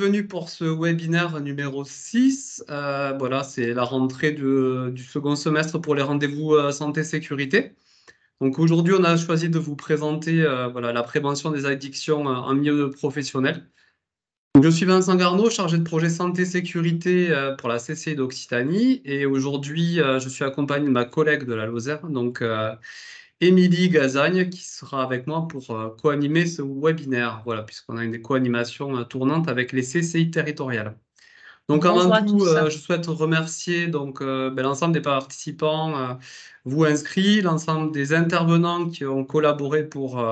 bienvenue pour ce webinaire numéro 6. Voilà, c'est la rentrée du second semestre pour les rendez-vous santé-sécurité. Donc aujourd'hui, on a choisi de vous présenter voilà, la prévention des addictions en milieu professionnel. Donc, je suis Vincent Garneau, chargé de projet santé-sécurité pour la CCI d'Occitanie. Et aujourd'hui, je suis accompagné de ma collègue de la Lozère, donc Émilie Gazagne, qui sera avec moi pour co-animer ce webinaire, voilà, puisqu'on a une co-animation tournante avec les CCI territoriales. Donc avant Bonjour à tout, tous. je souhaite remercier donc, l'ensemble des participants, vous inscrits, l'ensemble des intervenants qui ont collaboré pour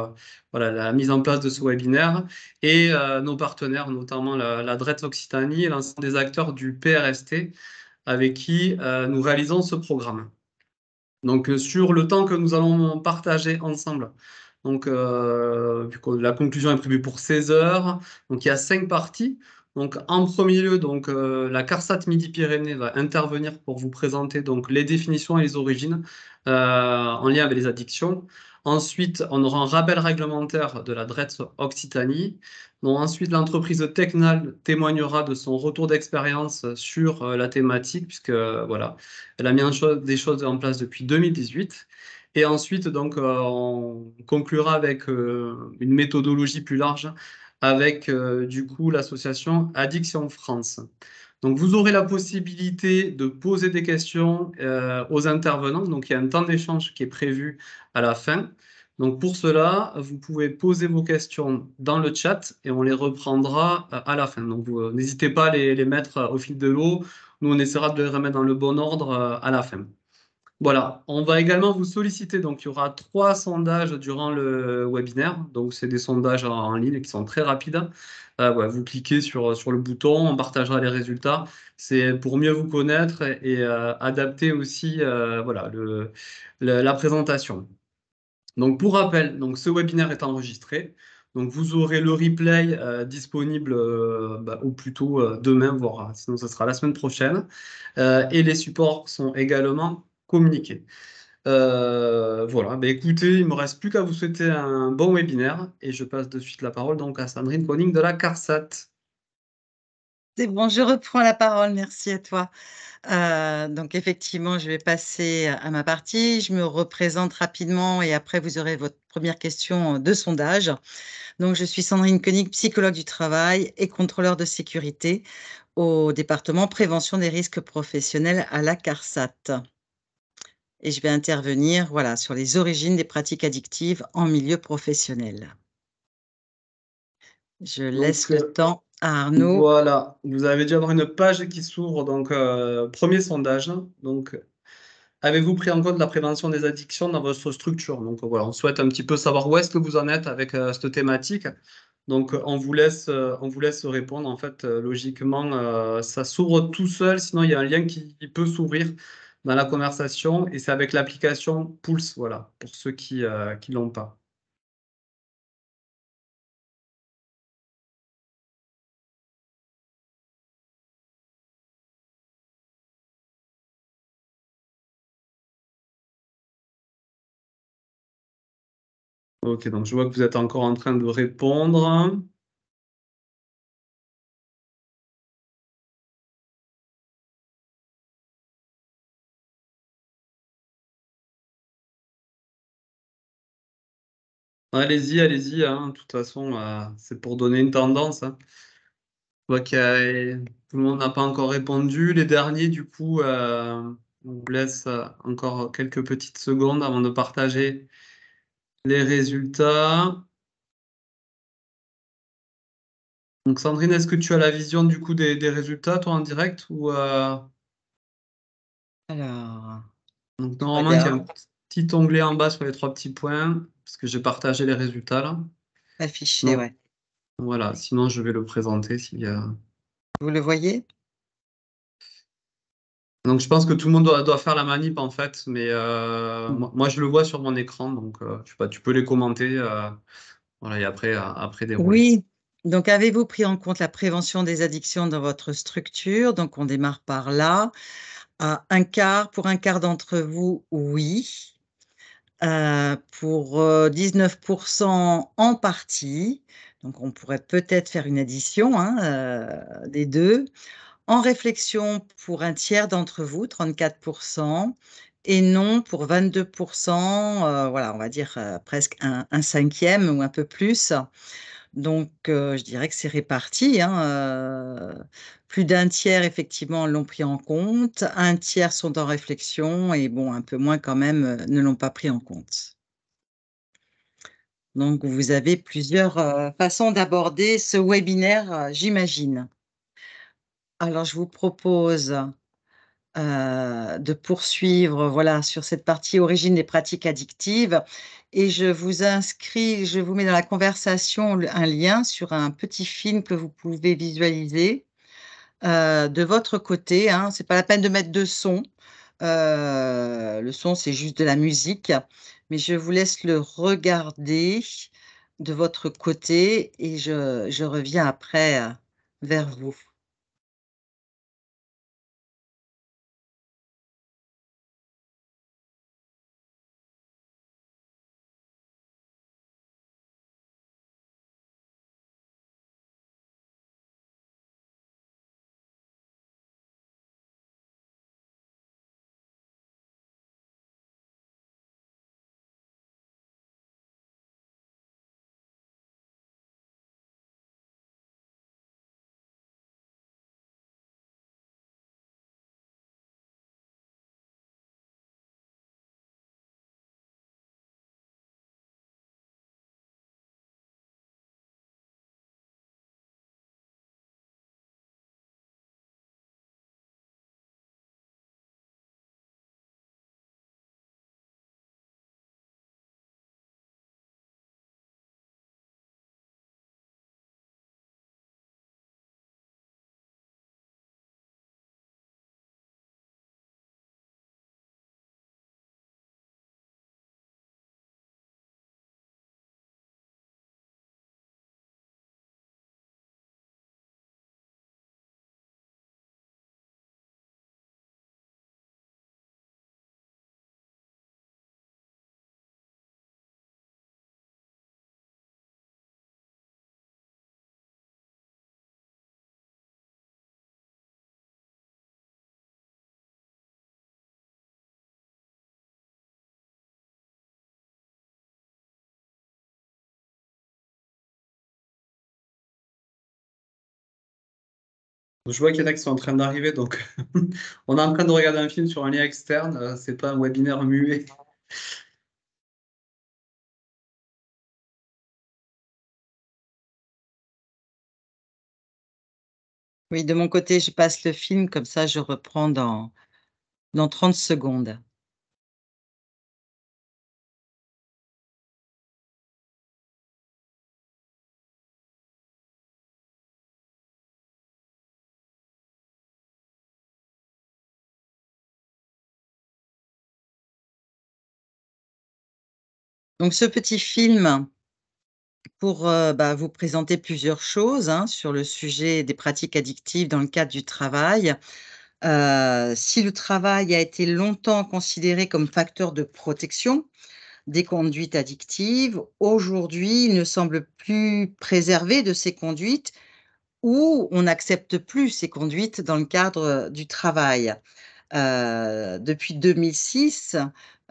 voilà, la mise en place de ce webinaire et nos partenaires, notamment la DRETS Occitanie et l'ensemble des acteurs du PRST avec qui nous réalisons ce programme. Donc, sur le temps que nous allons partager ensemble, donc, vu que la conclusion est prévue pour 16 heures, donc il y a 5 parties. Donc, en premier lieu, donc, la CARSAT Midi-Pyrénées va intervenir pour vous présenter donc, les définitions et les origines en lien avec les addictions. Ensuite, on aura un rappel réglementaire de la DRETS Occitanie. Donc, ensuite, l'entreprise Tecnal témoignera de son retour d'expérience sur la thématique, puisque voilà, elle a mis des choses en place depuis 2018. Et ensuite, donc, on conclura avec une méthodologie plus large avec du coup l'association Addiction France. Donc, vous aurez la possibilité de poser des questions aux intervenants. Donc, il y a un temps d'échange qui est prévu à la fin. Donc, pour cela, vous pouvez poser vos questions dans le chat et on les reprendra à la fin. Donc, n'hésitez pas à les mettre au fil de l'eau. Nous, on essaiera de les remettre dans le bon ordre à la fin. Voilà, on va également vous solliciter. Donc, il y aura 3 sondages durant le webinaire. Donc, c'est des sondages en ligne qui sont très rapides. Ouais, vous cliquez sur le bouton, on partagera les résultats. C'est pour mieux vous connaître et adapter aussi voilà, la présentation. Donc, pour rappel, donc, ce webinaire est enregistré. Donc, vous aurez le replay disponible au plus tôt demain, voire sinon ce sera la semaine prochaine. Et les supports sont également communiqués. Voilà, écoutez, il ne me reste plus qu'à vous souhaiter un bon webinaire et je passe de suite la parole donc à Sandrine Koning de la CARSAT. C'est bon, je reprends la parole. Merci à toi. Donc effectivement, je vais passer à ma partie. Je me représente rapidement et après, vous aurez votre première question de sondage. Donc, je suis Sandrine Koenig, psychologue du travail et contrôleur de sécurité au département prévention des risques professionnels à la CARSAT. Et je vais intervenir voilà, sur les origines des pratiques addictives en milieu professionnel. Je laisse le temps à Arnaud. Voilà, vous avez dû avoir une page qui s'ouvre, donc premier sondage. Donc, avez-vous pris en compte la prévention des addictions dans votre structure? Donc voilà, on souhaite un petit peu savoir où est-ce que vous en êtes avec cette thématique. Donc on vous laisse répondre. En fait, logiquement, ça s'ouvre tout seul. Sinon, il y a un lien qui peut s'ouvrir dans la conversation et c'est avec l'application Pulse. Voilà, pour ceux qui l'ont pas. Ok, donc je vois que vous êtes encore en train de répondre. Allez-y, allez-y, hein. De toute façon, c'est pour donner une tendance, hein. Je vois tout le monde n'a pas encore répondu. Les derniers, du coup, on vous laisse encore quelques petites secondes avant de partager les résultats. Donc, Sandrine, est-ce que tu as la vision du coup des résultats, toi, en direct ou Alors, Donc, je normalement, il y a un regarde. petit onglet en bas sur les 3 petits points, parce que j'ai partagé les résultats là. Affiché, Non, ouais. voilà, sinon je vais le présenter s'il y a. Vous le voyez? Donc, je pense que tout le monde doit faire la manip en fait, mais moi, je le vois sur mon écran, donc je sais pas, tu peux les commenter, voilà, et après dérouler. Oui. Donc, avez-vous pris en compte la prévention des addictions dans votre structure? Donc, on démarre par là. Pour un quart d'entre vous, oui. Pour 19% en partie. Donc, on pourrait peut-être faire une addition, hein, des 2. En réflexion pour un tiers d'entre vous, 34%, et non pour 22%, voilà, on va dire, presque un cinquième ou un peu plus. Donc, je dirais que c'est réparti, hein, plus d'un tiers effectivement l'ont pris en compte, un tiers sont en réflexion et bon, un peu moins quand même, ne l'ont pas pris en compte. Donc vous avez plusieurs, façons d'aborder ce webinaire, j'imagine. Alors je vous propose, de poursuivre, voilà, sur cette partie origine des pratiques addictives et je vous mets dans la conversation un lien sur un petit film que vous pouvez visualiser, de votre côté, hein. C'est pas la peine de mettre de son, le son, c'est juste de la musique, mais je vous laisse le regarder de votre côté et je reviens après, vers vous. Je vois qu'il y en a qui sont en train d'arriver, donc on est en train de regarder un film sur un lien externe, c'est pas un webinaire muet. Oui, de mon côté, je passe le film, comme ça je reprends dans 30 secondes. Donc ce petit film pour, bah, vous présenter plusieurs choses, hein, sur le sujet des pratiques addictives dans le cadre du travail. Si le travail a été longtemps considéré comme facteur de protection des conduites addictives, aujourd'hui, il ne semble plus préserver de ces conduites ou on n'accepte plus ces conduites dans le cadre, du travail. Depuis 2006,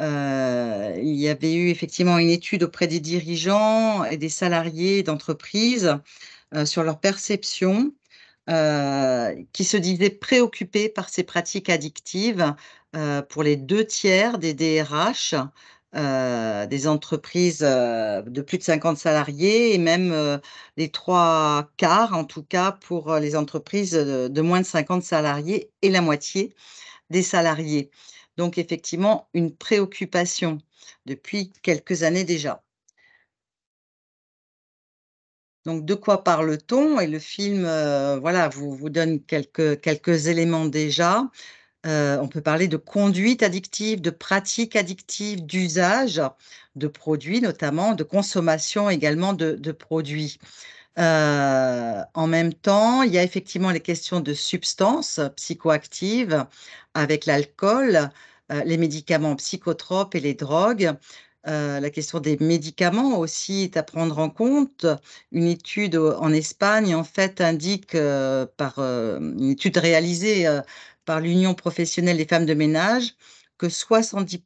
il y avait eu effectivement une étude auprès des dirigeants et des salariés d'entreprises, sur leur perception, qui se disaient préoccupés par ces pratiques addictives, pour les 2 tiers des DRH, des entreprises, de plus de 50 salariés et même, les 3/4 en tout cas pour, les entreprises, de moins de 50 salariés et la moitié des salariés. Donc effectivement, une préoccupation depuis quelques années déjà. Donc de quoi parle-t-on? Et le film, voilà, vous donne quelques éléments déjà. On peut parler de conduite addictive, de pratiques addictives, d'usage de produits notamment, de consommation également de produits. En même temps, il y a effectivement les questions de substances psychoactives avec l'alcool, les médicaments psychotropes et les drogues. La question des médicaments aussi est à prendre en compte. Une étude en Espagne, en fait, indique, une étude réalisée, par l'Union professionnelle des femmes de ménage, que 70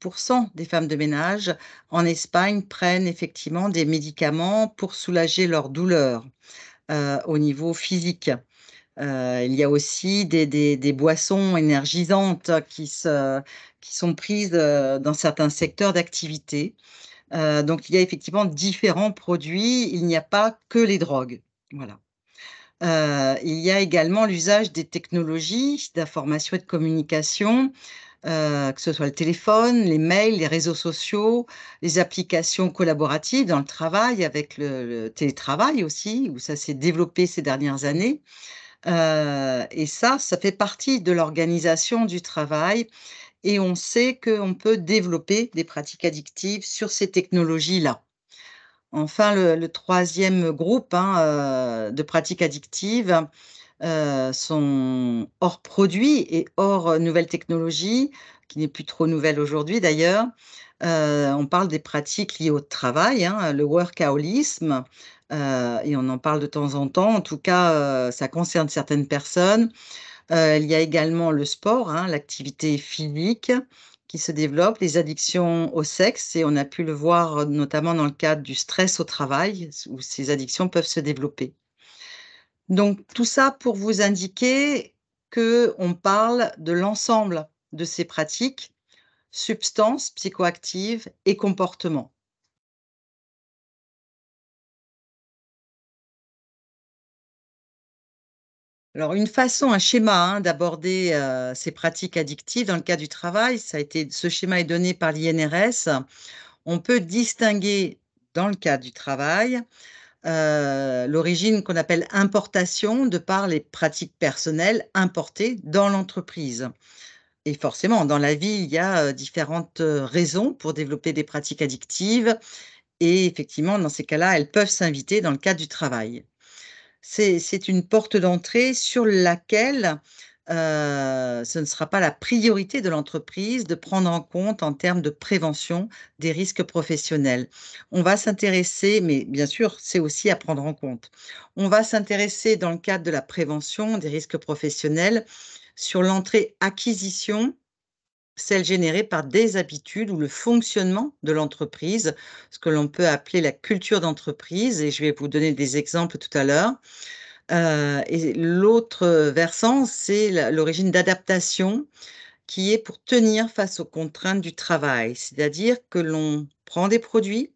des femmes de ménage en Espagne prennent effectivement des médicaments pour soulager leur douleur, au niveau physique. Il y a aussi des boissons énergisantes qui sont prises, dans certains secteurs d'activité. Donc il y a effectivement différents produits, il n'y a pas que les drogues. Voilà. Il y a également l'usage des technologies d'information et de communication, que ce soit le téléphone, les mails, les réseaux sociaux, les applications collaboratives dans le travail avec le télétravail aussi, où ça s'est développé ces dernières années. Et ça fait partie de l'organisation du travail et on sait qu'on peut développer des pratiques addictives sur ces technologies-là. Enfin, le 3e groupe, hein, de pratiques addictives, sont hors produits et hors, nouvelles technologies, qui n'est plus trop nouvelle aujourd'hui d'ailleurs. On parle des pratiques liées au travail, hein, le workaholisme, et on en parle de temps en temps. En tout cas, ça concerne certaines personnes. Il y a également le sport, hein, l'activité physique qui se développe, les addictions au sexe et on a pu le voir, notamment dans le cadre du stress au travail, où ces addictions peuvent se développer. Donc tout ça pour vous indiquer qu'on parle de l'ensemble de ces pratiques, substances psychoactives et comportements. Alors une façon, un schéma, hein, d'aborder, ces pratiques addictives dans le cadre du travail, ce schéma est donné par l'INRS. On peut distinguer dans le cadre du travail, l'origine qu'on appelle importation de par les pratiques personnelles importées dans l'entreprise. Et forcément, dans la vie, il y a, différentes, raisons pour développer des pratiques addictives et effectivement, dans ces cas-là, elles peuvent s'inviter dans le cadre du travail. C'est une porte d'entrée sur laquelle, ce ne sera pas la priorité de l'entreprise de prendre en compte en termes de prévention des risques professionnels. On va s'intéresser mais bien sûr, c'est aussi à prendre en compte. On va s'intéresser dans le cadre de la prévention des risques professionnels sur l'entrée acquisition, celle générée par des habitudes ou le fonctionnement de l'entreprise, ce que l'on peut appeler la culture d'entreprise et je vais vous donner des exemples tout à l'heure. Et l'autre versant, c'est l'origine d'adaptation qui est pour tenir face aux contraintes du travail. C'est-à-dire que l'on prend des produits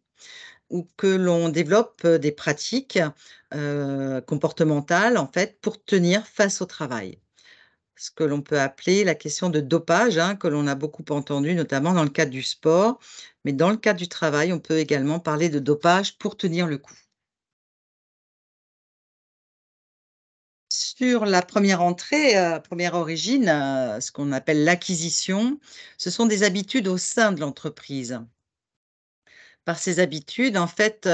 ou que l'on développe, des pratiques, comportementales, en fait, pour tenir face au travail. Ce que l'on peut appeler la question de dopage, hein, que l'on a beaucoup entendu, notamment dans le cadre du sport. Mais dans le cadre du travail, on peut également parler de dopage pour tenir le coup. Sur la première entrée, 1re origine, ce qu'on appelle l'acquisition, ce sont des habitudes au sein de l'entreprise. Par ces habitudes, en fait,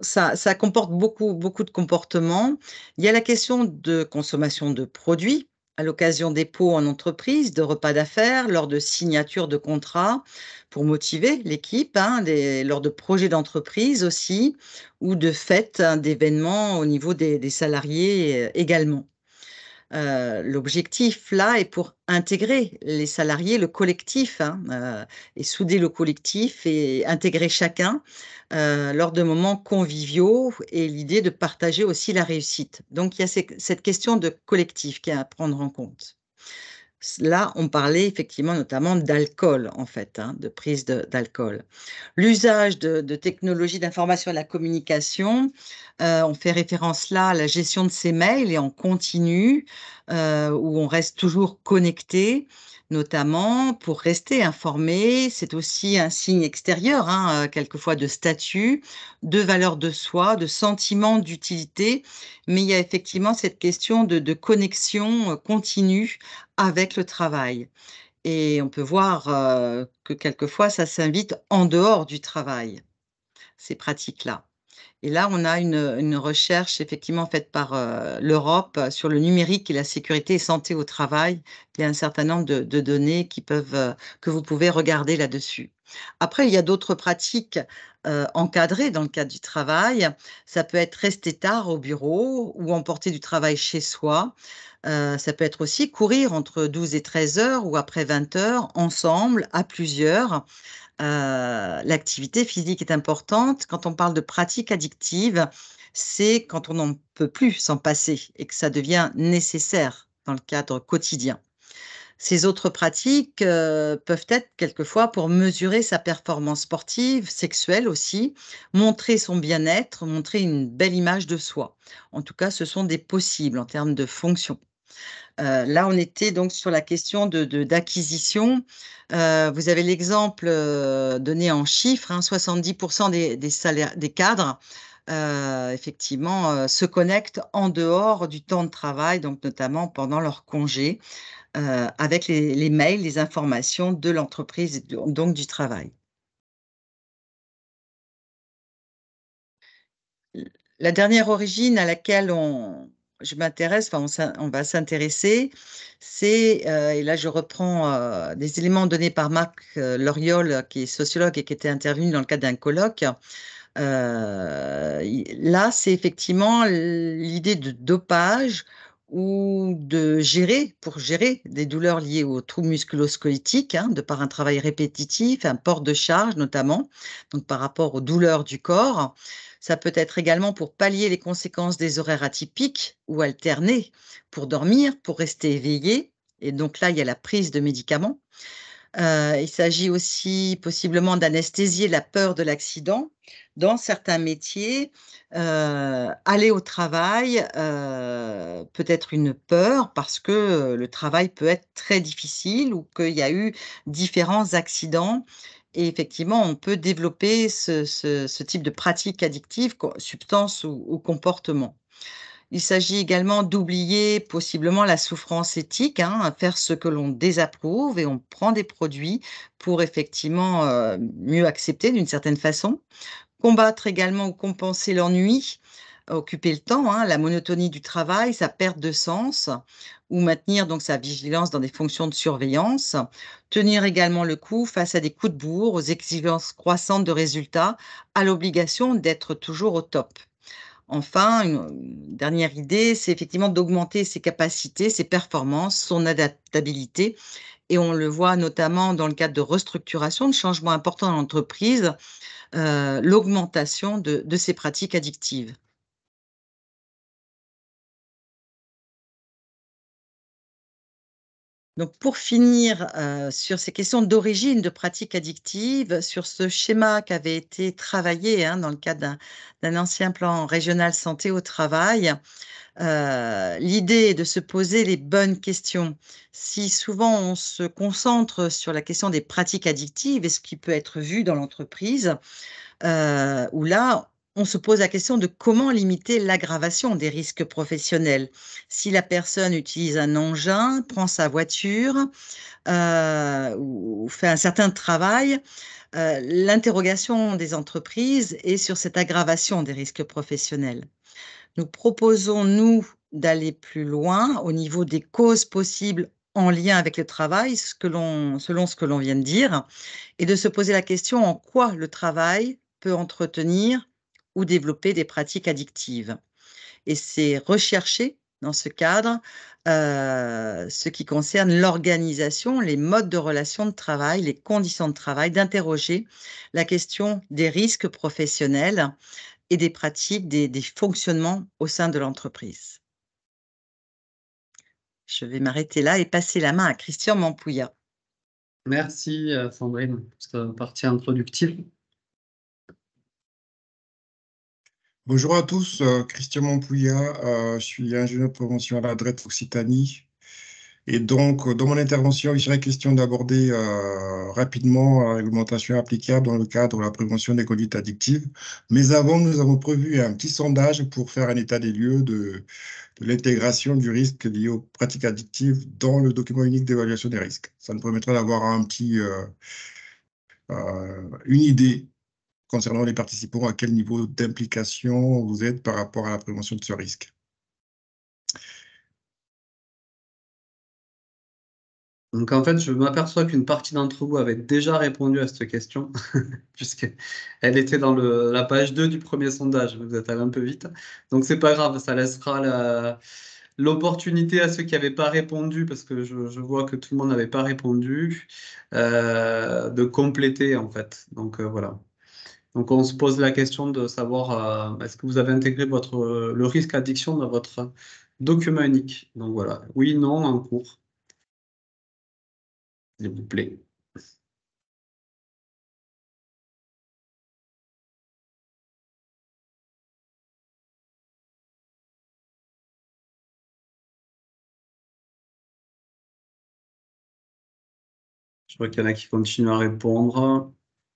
ça comporte beaucoup de comportements. Il y a la question de consommation de produits à l'occasion des pots en entreprise, de repas d'affaires, lors de signature de contrats pour motiver l'équipe, hein, lors de projets d'entreprise aussi ou de fêtes, hein, d'événements au niveau des salariés, également. L'objectif là est pour intégrer les salariés, le collectif, hein, et souder le collectif et intégrer chacun, lors de moments conviviaux et l'idée de partager aussi la réussite. Donc il y a cette question de collectif qui est à prendre en compte. Là, on parlait effectivement notamment d'alcool en fait, hein, de prise d'alcool. L'usage de technologies d'information et de la communication, on fait référence là à la gestion de ses mails et en continu, où on reste toujours connecté, notamment pour rester informé. C'est aussi un signe extérieur, hein, quelquefois de statut, de valeur de soi, de sentiment d'utilité. Mais il y a effectivement cette question de connexion, continue avec le travail. Et on peut voir, que quelquefois ça s'invite en dehors du travail, ces pratiques-là. Et là, on a une recherche effectivement faite par l'Europe sur le numérique et la sécurité et santé au travail. Il y a un certain nombre de données que vous pouvez regarder là-dessus. Après, il y a d'autres pratiques encadrées dans le cadre du travail. Ça peut être rester tard au bureau ou emporter du travail chez soi. Ça peut être aussi courir entre 12 et 13 heures ou après 20 heures, ensemble, à plusieurs. L'activité physique est importante. Quand on parle de pratique addictive, c'est quand on n'en peut plus s'en passer et que ça devient nécessaire dans le cadre quotidien. Ces autres pratiques peuvent être quelquefois pour mesurer sa performance sportive, sexuelle aussi, montrer son bien-être, montrer une belle image de soi. En tout cas, ce sont des possibles en termes de fonction. Là, on était donc sur la question d'acquisition. Vous avez l'exemple donné en chiffres, hein, 70% des cadres, effectivement, se connectent en dehors du temps de travail, donc notamment pendant leur congé, avec les mails, les informations de l'entreprise, donc du travail. La dernière origine à laquelle je m'intéresse, enfin on va s'intéresser, c'est, et là je reprends des éléments donnés par Marc Loriol, qui est sociologue et qui était intervenu dans le cadre d'un colloque. Là, c'est effectivement l'idée de dopage ou pour gérer des douleurs liées aux troubles musculo-squelettiques, hein, de par un travail répétitif, un port de charge notamment, donc par rapport aux douleurs du corps. Ça peut être également pour pallier les conséquences des horaires atypiques ou alternés, pour dormir, pour rester éveillé. Et donc là, il y a la prise de médicaments. Il s'agit aussi possiblement d'anesthésier la peur de l'accident. Dans certains métiers, aller au travail, peut être une peur parce que, le travail peut être très difficile ou qu'il y a eu différents accidents et effectivement, on peut développer ce type de pratique addictive, substance ou comportement. Il s'agit également d'oublier possiblement la souffrance éthique, hein, à faire ce que l'on désapprouve et on prend des produits pour effectivement, mieux accepter d'une certaine façon. Combattre également ou compenser l'ennui, occuper le temps, hein, la monotonie du travail, sa perte de sens ou maintenir donc sa vigilance dans des fonctions de surveillance. Tenir également le coup face à des coups de bourre, aux exigences croissantes de résultats, à l'obligation d'être toujours au top. Enfin, une dernière idée, c'est effectivement d'augmenter ses capacités, ses performances, son adaptabilité et on le voit notamment dans le cadre de restructuration, de changements importants dans l'entreprise, l'augmentation de ces pratiques addictives. Donc pour finir, sur ces questions d'origine de pratiques addictives, sur ce schéma qui avait été travaillé, hein, dans le cadre d'un ancien plan régional santé au travail. L'idée est de se poser les bonnes questions. Si souvent on se concentre sur la question des pratiques addictives et ce qui peut être vu dans l'entreprise, où là, on se pose la question de comment limiter l'aggravation des risques professionnels. Si la personne utilise un engin, prend sa voiture, ou fait un certain travail, l'interrogation des entreprises est sur cette aggravation des risques professionnels. Nous proposons, nous, d'aller plus loin au niveau des causes possibles en lien avec le travail, selon ce que l'on vient de dire, et de se poser la question en quoi le travail peut entretenir ou développer des pratiques addictives. Et c'est rechercher, dans ce cadre, ce qui concerne l'organisation, les modes de relations de travail, les conditions de travail, d'interroger la question des risques professionnels et des pratiques, des fonctionnements au sein de l'entreprise. Je vais m'arrêter là et passer la main à Christian Mampouya. Merci Sandrine pour cette partie introductive. Bonjour à tous, Christian Mampouya, je suis ingénieur de prévention à la DRET Occitanie. Et donc, dans mon intervention, il serait question d'aborder rapidement la réglementation applicable dans le cadre de la prévention des conduites addictives. Mais avant, nous avons prévu un petit sondage pour faire un état des lieux de l'intégration du risque lié aux pratiques addictives dans le document unique d'évaluation des risques. Ça nous permettra d'avoir une idée concernant les participants, à quel niveau d'implication vous êtes par rapport à la prévention de ce risque? Donc en fait, je m'aperçois qu'une partie d'entre vous avait déjà répondu à cette question, puisqu'elle était dans la page 2 du premier sondage. Vous êtes allé un peu vite. Donc c'est pas grave, ça laissera l'opportunité à ceux qui n'avaient pas répondu, parce que je vois que tout le monde n'avait pas répondu, de compléter en fait. Donc voilà. Donc on se pose la question de savoir est-ce que vous avez intégré le risque addiction dans votre document unique. Donc voilà, oui, non, en cours, s'il vous plaît. Je vois qu'il y en a qui continuent à répondre.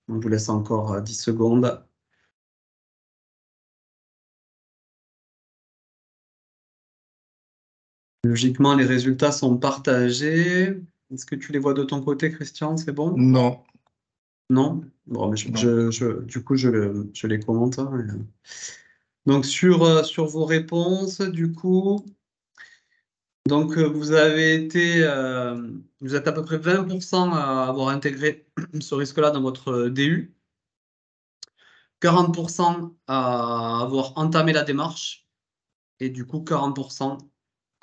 On vous laisse encore 10 secondes. Logiquement, les résultats sont partagés. Est-ce que tu les vois de ton côté, Christian? C'est bon? Non, Non? Bon, mais non. du coup, je les commente, hein. Donc, sur vos réponses, du coup, donc, vous êtes à peu près 20% à avoir intégré ce risque-là dans votre DU, 40% à avoir entamé la démarche, et du coup 40%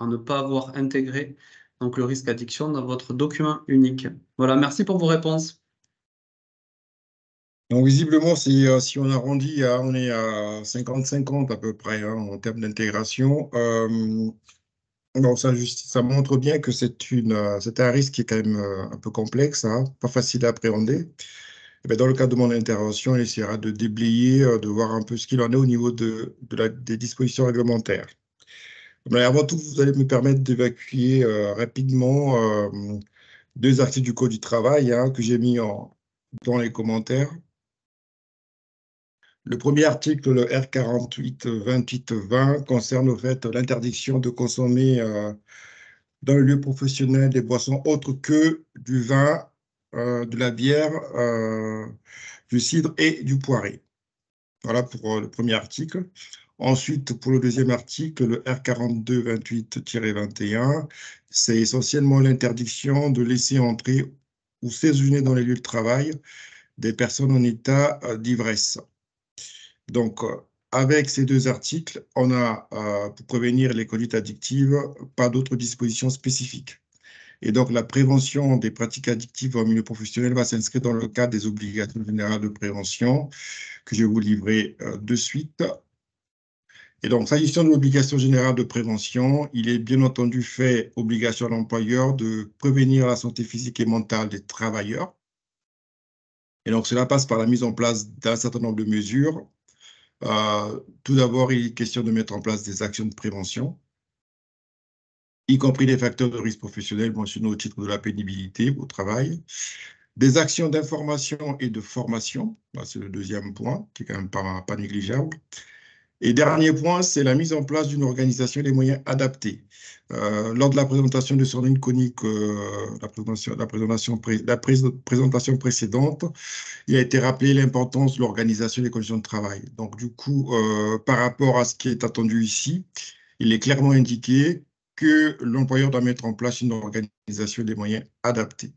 à ne pas avoir intégré donc, le risque addiction dans votre document unique. Voilà, merci pour vos réponses. Donc, visiblement, si on arrondit, on est à 50-50 à peu près hein, en termes d'intégration. Donc, ça montre bien que c'est un risque qui est quand même un peu complexe, hein, pas facile à appréhender. Eh bien, dans le cadre de mon intervention, on essaiera de déblayer, de voir un peu ce qu'il en est au niveau des dispositions réglementaires. Mais avant tout, vous allez me permettre d'évacuer rapidement deux articles du Code du travail hein, que j'ai mis dans les commentaires. Le premier article, le R48-28-20, concerne au fait l'interdiction de consommer dans le lieu professionnel des boissons autres que du vin, de la bière, du cidre et du poiré. Voilà pour le premier article. Ensuite, pour le deuxième article, le R42-28-21, c'est essentiellement l'interdiction de laisser entrer ou séjourner dans les lieux de travail des personnes en état d'ivresse. Donc, avec ces deux articles, on a, pour prévenir les conduites addictives, pas d'autres dispositions spécifiques. Et donc, la prévention des pratiques addictives en milieu professionnel va s'inscrire dans le cadre des obligations générales de prévention que je vais vous livrer de suite. Et donc, s'agissant de l'obligation générale de prévention, il est bien entendu fait obligation à l'employeur de prévenir la santé physique et mentale des travailleurs. Et donc, cela passe par la mise en place d'un certain nombre de mesures. Tout d'abord, il est question de mettre en place des actions de prévention, y compris des facteurs de risque professionnel mentionnés au titre de la pénibilité au travail, des actions d'information et de formation, c'est le deuxième point, qui est quand même pas négligeable. Et dernier point, c'est la mise en place d'une organisation et des moyens adaptés. Lors de la présentation de son ligne conique, présentation précédente, il a été rappelé l'importance de l'organisation des conditions de travail. Donc, du coup, par rapport à ce qui est attendu ici, il est clairement indiqué que l'employeur doit mettre en place une organisation des moyens adaptés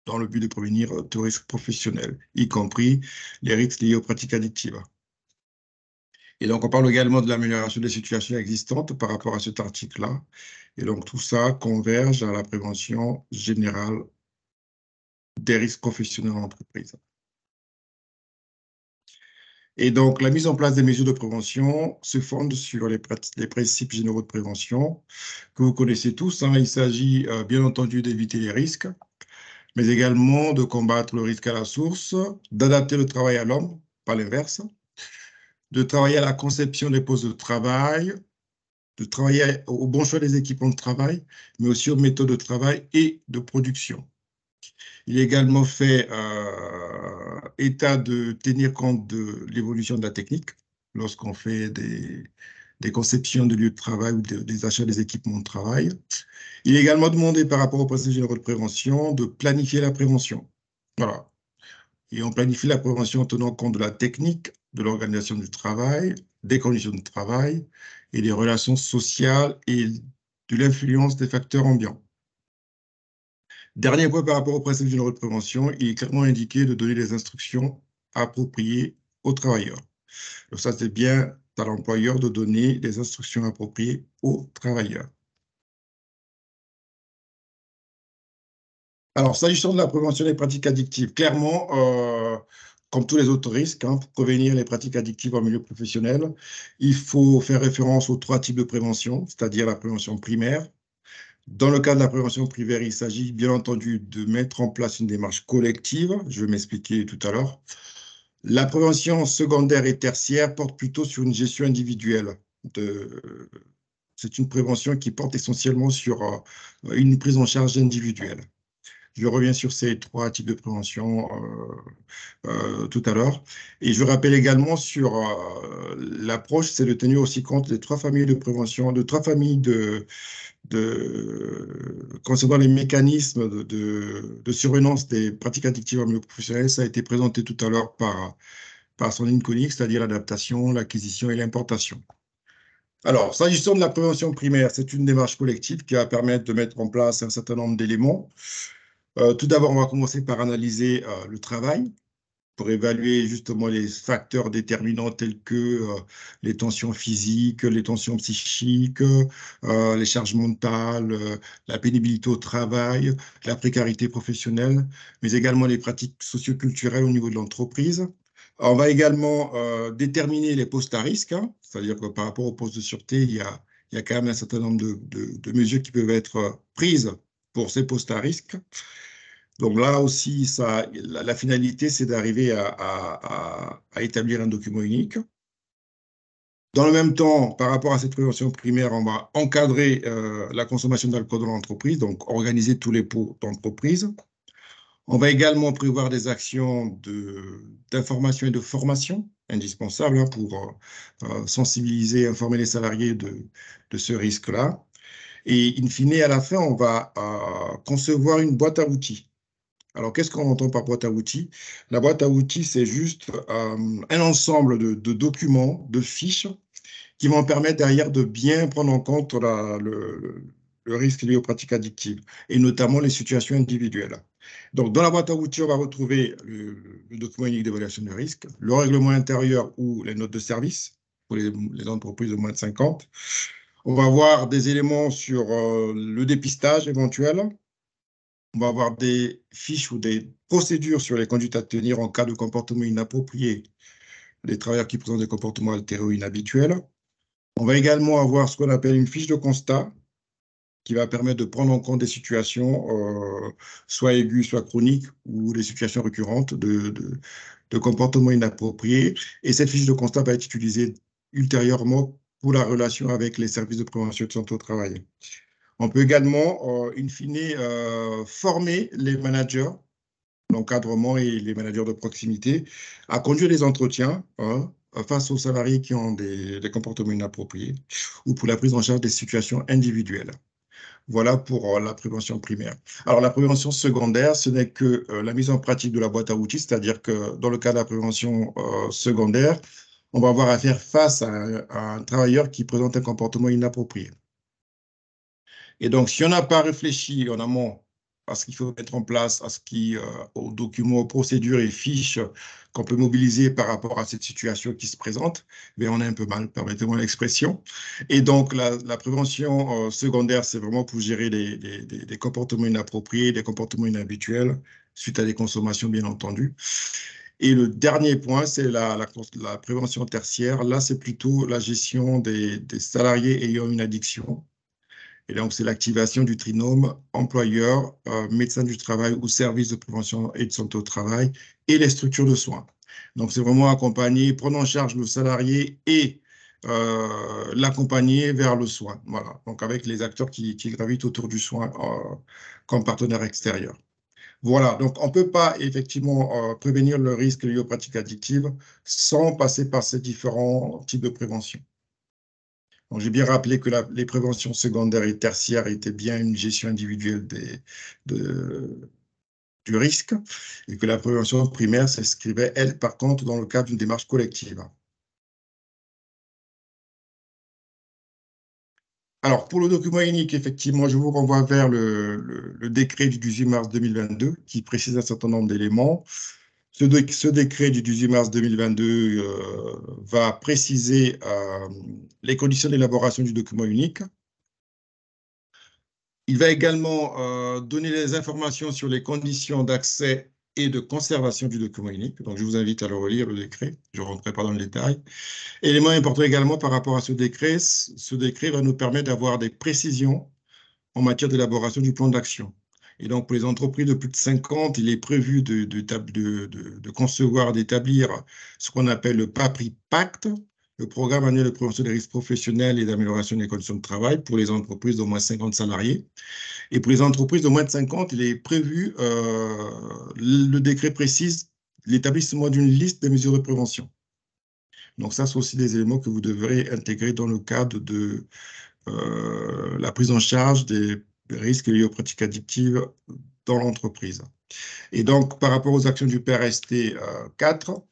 dans le but de prévenir tout risque professionnel, y compris les risques liés aux pratiques addictives. Et donc, on parle également de l'amélioration des situations existantes par rapport à cet article-là. Et donc, tout ça converge à la prévention générale des risques professionnels en entreprise. Et donc, la mise en place des mesures de prévention se fonde sur les principes généraux de prévention que vous connaissez tous, hein. Il s'agit bien entendu d'éviter les risques, mais également de combattre le risque à la source, d'adapter le travail à l'homme, pas l'inverse, de travailler à la conception des postes de travail, de travailler au bon choix des équipements de travail, mais aussi aux méthodes de travail et de production. Il est également fait état de tenir compte de l'évolution de la technique lorsqu'on fait des conceptions de lieux de travail ou des achats des équipements de travail. Il est également demandé par rapport aux principes généraux de prévention de planifier la prévention. Voilà. Et on planifie la prévention en tenant compte de la technique, de l'organisation du travail, des conditions de travail et des relations sociales et de l'influence des facteurs ambiants. Dernier point par rapport au principe généraux de prévention, il est clairement indiqué de donner des instructions appropriées aux travailleurs. Donc ça, c'est bien à l'employeur de donner des instructions appropriées aux travailleurs. Alors, s'agissant de la prévention des pratiques addictives, clairement, comme tous les autres risques, pour prévenir les pratiques addictives en milieu professionnel, il faut faire référence aux 3 types de prévention, c'est-à-dire la prévention primaire. Dans le cas de la prévention primaire, il s'agit bien entendu de mettre en place une démarche collective. Je vais m'expliquer tout à l'heure. La prévention secondaire et tertiaire porte plutôt sur une gestion individuelle. C'est une prévention qui porte essentiellement sur une prise en charge individuelle. Je reviens sur ces 3 types de prévention tout à l'heure. Et je rappelle également sur l'approche, c'est de tenir aussi compte des 3 familles de prévention, de 3 familles concernant les mécanismes de surveillance des pratiques addictives en milieu professionnel. Ça a été présenté tout à l'heure par Sandrine Koenig, c'est-à-dire l'adaptation, l'acquisition et l'importation. Alors, s'agissant de la prévention primaire, c'est une démarche collective qui va permettre de mettre en place un certain nombre d'éléments. Tout d'abord, on va commencer par analyser le travail pour évaluer justement les facteurs déterminants tels que les tensions physiques, les tensions psychiques, les charges mentales, la pénibilité au travail, la précarité professionnelle, mais également les pratiques socioculturelles au niveau de l'entreprise. On va également déterminer les postes à risque, c'est-à-dire que par rapport aux postes de sûreté, il y a quand même un certain nombre de mesures qui peuvent être prises pour ces postes à risque. Donc là aussi, la finalité, c'est d'arriver à établir un document unique. Dans le même temps, par rapport à cette prévention primaire, on va encadrer la consommation d'alcool dans l'entreprise, donc organiser tous les pots d'entreprise. On va également prévoir des actions d'information et de formation indispensables pour sensibiliser, informer les salariés de ce risque-là. Et in fine, à la fin, on va concevoir une boîte à outils. Alors, qu'est-ce qu'on entend par boîte à outils? La boîte à outils, c'est juste un ensemble de documents, de fiches, qui vont permettre derrière de bien prendre en compte le risque lié aux pratiques addictives, et notamment les situations individuelles. Donc, dans la boîte à outils, on va retrouver le document unique d'évaluation de risque, le règlement intérieur ou les notes de service pour les entreprises de moins de 50. On va avoir des éléments sur le dépistage éventuel. On va avoir des fiches ou des procédures sur les conduites à tenir en cas de comportement inapproprié des travailleurs qui présentent des comportements altérés ou inhabituels. On va également avoir ce qu'on appelle une fiche de constat qui va permettre de prendre en compte des situations soit aiguës, soit chroniques, ou des situations récurrentes de comportements inappropriés. Et cette fiche de constat va être utilisée ultérieurement pour la relation avec les services de prévention de santé au travail. On peut également, in fine, former les managers, l'encadrement et les managers de proximité à conduire des entretiens face aux salariés qui ont des comportements inappropriés ou pour la prise en charge des situations individuelles. Voilà pour la prévention primaire. Alors, la prévention secondaire, ce n'est que la mise en pratique de la boîte à outils, c'est-à-dire que dans le cas de la prévention secondaire, on va avoir à faire face à un travailleur qui présente un comportement inapproprié. Et donc, si on n'a pas réfléchi en amont à ce qu'il faut mettre en place, aux documents, aux procédures et fiches qu'on peut mobiliser par rapport à cette situation qui se présente, mais on est un peu mal, permettez-moi l'expression. Et donc, la prévention secondaire, c'est vraiment pour gérer des comportements inappropriés, des comportements inhabituels, suite à des consommations, bien entendu. Et le dernier point, c'est la prévention tertiaire. Là, c'est plutôt la gestion des salariés ayant une addiction. Et donc, c'est l'activation du trinôme employeur, médecin du travail ou service de prévention et de santé au travail et les structures de soins. Donc, c'est vraiment accompagner, prendre en charge le salarié et l'accompagner vers le soin. Voilà, donc avec les acteurs qui gravitent autour du soin comme partenaires extérieurs. Voilà, donc on ne peut pas effectivement prévenir le risque lié aux pratiques addictives sans passer par ces différents types de prévention. J'ai bien rappelé que les préventions secondaires et tertiaires étaient bien une gestion individuelle du risque et que la prévention primaire s'inscrivait, elle, par contre, dans le cadre d'une démarche collective. Alors, pour le document unique, effectivement, je vous renvoie vers le décret du 18 mars 2022 qui précise un certain nombre d'éléments. Ce décret du 18 mars 2022 va préciser les conditions d'élaboration du document unique. Il va également donner les informations sur les conditions d'accès et de conservation du document unique. Donc, je vous invite à le relire, le décret. Je ne rentrerai pas dans le détail. Élément important également par rapport à ce décret va nous permettre d'avoir des précisions en matière d'élaboration du plan d'action. Et donc, pour les entreprises de plus de 50, il est prévu de concevoir, d'établir ce qu'on appelle le PAPRI Pacte, le programme annuel de prévention des risques professionnels et d'amélioration des conditions de travail pour les entreprises d'au moins 50 salariés. Et pour les entreprises de moins de 50, il est prévu, le décret précise l'établissement d'une liste des mesures de prévention. Donc ça, c'est aussi des éléments que vous devrez intégrer dans le cadre de la prise en charge des risques liés aux pratiques addictives dans l'entreprise. Et donc, par rapport aux actions du PRST 4,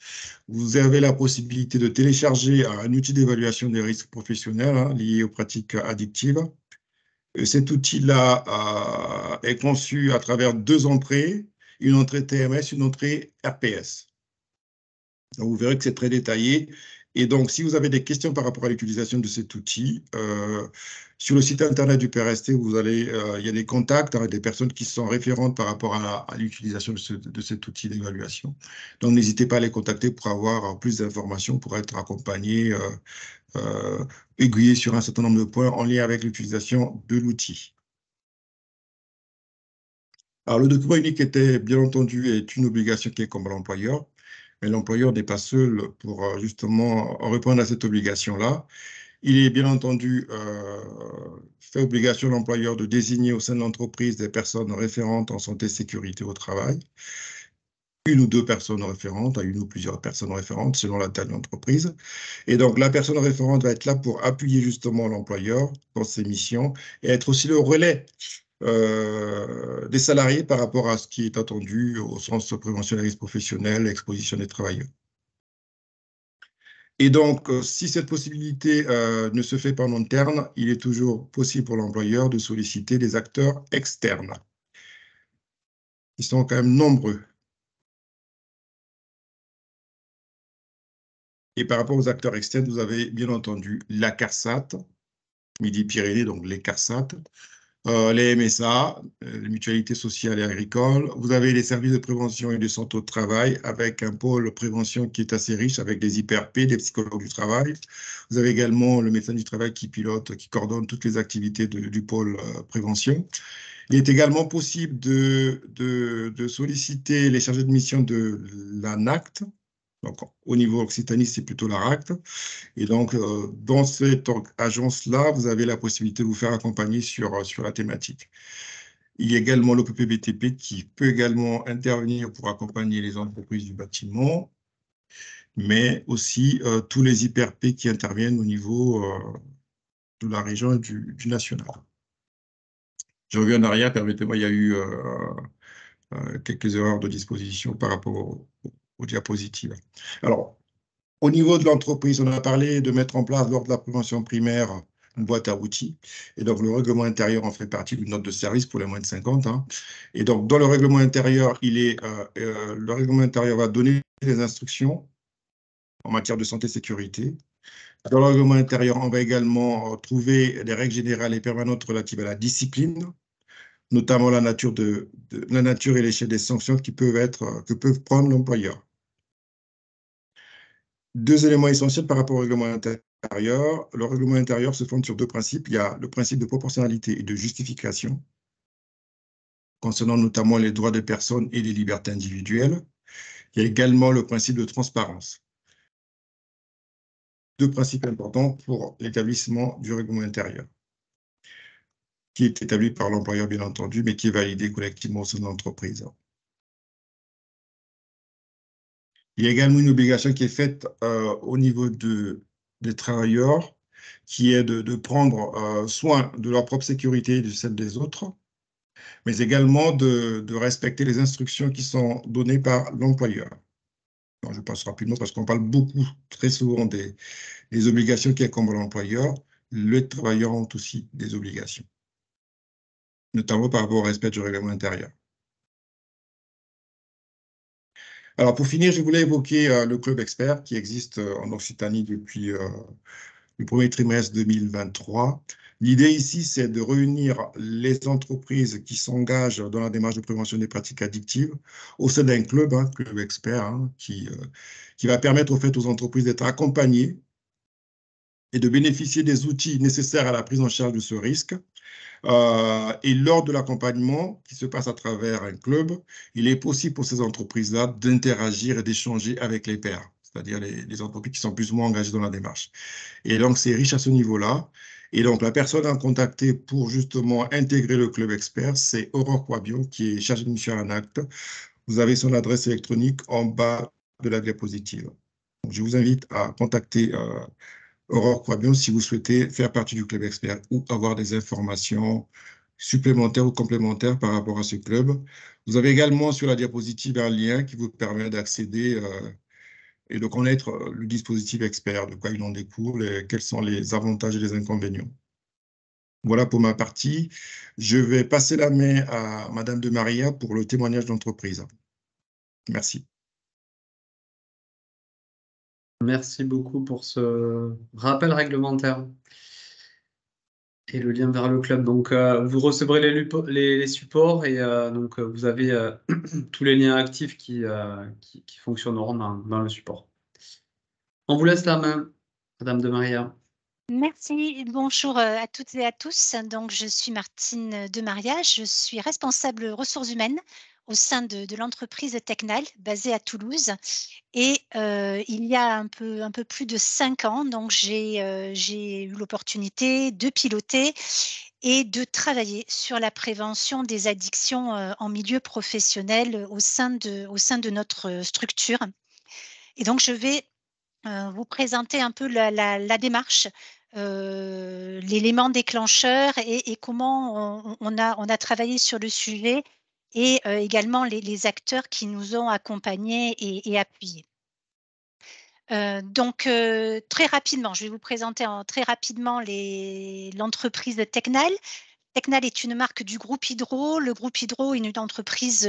vous avez la possibilité de télécharger un outil d'évaluation des risques professionnels liés aux pratiques addictives. Cet outil-là est conçu à travers deux entrées, une entrée TMS, une entrée RPS. Donc, vous verrez que c'est très détaillé. Et donc, si vous avez des questions par rapport à l'utilisation de cet outil, sur le site internet du PRST, il y a des contacts avec des personnes qui sont référentes par rapport à l'utilisation de cet outil d'évaluation. Donc, n'hésitez pas à les contacter pour avoir plus d'informations, pour être accompagné, aiguillé sur un certain nombre de points en lien avec l'utilisation de l'outil. Alors, le document unique était, bien entendu, est une obligation qui est comme l'employeur. Mais l'employeur n'est pas seul pour justement répondre à cette obligation-là. Il est bien entendu fait obligation à l'employeur de désigner au sein de l'entreprise des personnes référentes en santé et sécurité au travail, une ou deux personnes référentes, à une ou plusieurs personnes référentes selon la taille de l'entreprise. Et donc, la personne référente va être là pour appuyer justement l'employeur dans ses missions et être aussi le relais des salariés par rapport à ce qui est attendu au sens de prévention des risques professionnels, exposition des travailleurs. Et donc, si cette possibilité ne se fait pas en interne, il est toujours possible pour l'employeur de solliciter des acteurs externes. Ils sont quand même nombreux. Et par rapport aux acteurs externes, vous avez bien entendu la CARSAT, Midi-Pyrénées, donc les CARSAT, les MSA, les mutualités sociales et agricoles. Vous avez les services de prévention et de santé au travail avec un pôle prévention qui est assez riche avec des IPRP, des psychologues du travail. Vous avez également le médecin du travail qui pilote, qui coordonne toutes les activités du pôle prévention. Il est également possible de solliciter les chargés de mission de l'ANACT. Donc, au niveau Occitanie, c'est plutôt la RACT. Et donc, dans cette agence-là, vous avez la possibilité de vous faire accompagner sur la thématique. Il y a également l'OPPBTP qui peut également intervenir pour accompagner les entreprises du bâtiment, mais aussi tous les IPRP qui interviennent au niveau de la région et du national. Je reviens en arrière, permettez-moi, il y a eu quelques erreurs de disposition par rapport aux diapositives. Alors, au niveau de l'entreprise, on a parlé de mettre en place lors de la prévention primaire une boîte à outils. Et donc, le règlement intérieur en fait partie d'une note de service pour les moins de 50. Et donc, dans le règlement intérieur, le règlement intérieur va donner des instructions en matière de santé et sécurité. Dans le règlement intérieur, on va également trouver des règles générales et permanentes relatives à la discipline, notamment la nature et l'échelle des sanctions que peuvent prendre l'employeur. Deux éléments essentiels par rapport au règlement intérieur. Le règlement intérieur se fonde sur deux principes. Il y a le principe de proportionnalité et de justification, concernant notamment les droits des personnes et les libertés individuelles. Il y a également le principe de transparence. Deux principes importants pour l'établissement du règlement intérieur, qui est établi par l'employeur, bien entendu, mais qui est validé collectivement au sein de l'entreprise. Il y a également une obligation qui est faite au niveau des travailleurs, qui est de prendre soin de leur propre sécurité et de celle des autres. mais également de respecter les instructions qui sont données par l'employeur. Je passe rapidement parce qu'on parle beaucoup, très souvent des obligations qui incombent à l'employeur. Les travailleurs ont aussi des obligations, notamment par rapport au respect du règlement intérieur. Alors, pour finir, je voulais évoquer le Club Expert qui existe en Occitanie depuis le premier trimestre 2023. L'idée ici, c'est de réunir les entreprises qui s'engagent dans la démarche de prévention des pratiques addictives au sein d'un club, Club Expert, qui va permettre au fait aux entreprises d'être accompagnées et de bénéficier des outils nécessaires à la prise en charge de ce risque. Et lors de l'accompagnement qui se passe à travers un club, il est possible pour ces entreprises-là d'interagir et d'échanger avec les pairs, c'est-à-dire les entreprises qui sont plus ou moins engagées dans la démarche. Et donc, c'est riche à ce niveau-là. Et donc, la personne à contacter pour justement intégrer le club expert, c'est Aurore Quabion, qui est chargée de mission à l'ANACT. Vous avez son adresse électronique en bas de la diapositive. Donc, je vous invite à contacter Aurore Quabion si vous souhaitez faire partie du club expert ou avoir des informations supplémentaires ou complémentaires par rapport à ce club. Vous avez également sur la diapositive un lien qui vous permet d'accéder et de connaître le dispositif expert, de quoi il en découle et quels sont les avantages et les inconvénients. Voilà pour ma partie. Je vais passer la main à Madame de Maria pour le témoignage d'entreprise. Merci. Merci beaucoup pour ce rappel réglementaire et le lien vers le club. Donc, vous recevrez les supports et donc vous avez tous les liens actifs qui fonctionneront dans le support. On vous laisse la main, Madame de Maria. Merci, bonjour à toutes et à tous. Donc, je suis Martine de Maria, je suis responsable ressources humaines au sein de l'entreprise Tecnal, basée à Toulouse. Et il y a un peu plus de 5 ans, donc j'ai eu l'opportunité de piloter et de travailler sur la prévention des addictions en milieu professionnel au sein de notre structure. Et donc, je vais vous présenter un peu la démarche, l'élément déclencheur et comment on a travaillé sur le sujet et également les acteurs qui nous ont accompagnés et appuyés. Donc, très rapidement, je vais vous présenter très rapidement l'entreprise Tecnal. Tecnal est une marque du groupe Hydro. Le groupe Hydro est une entreprise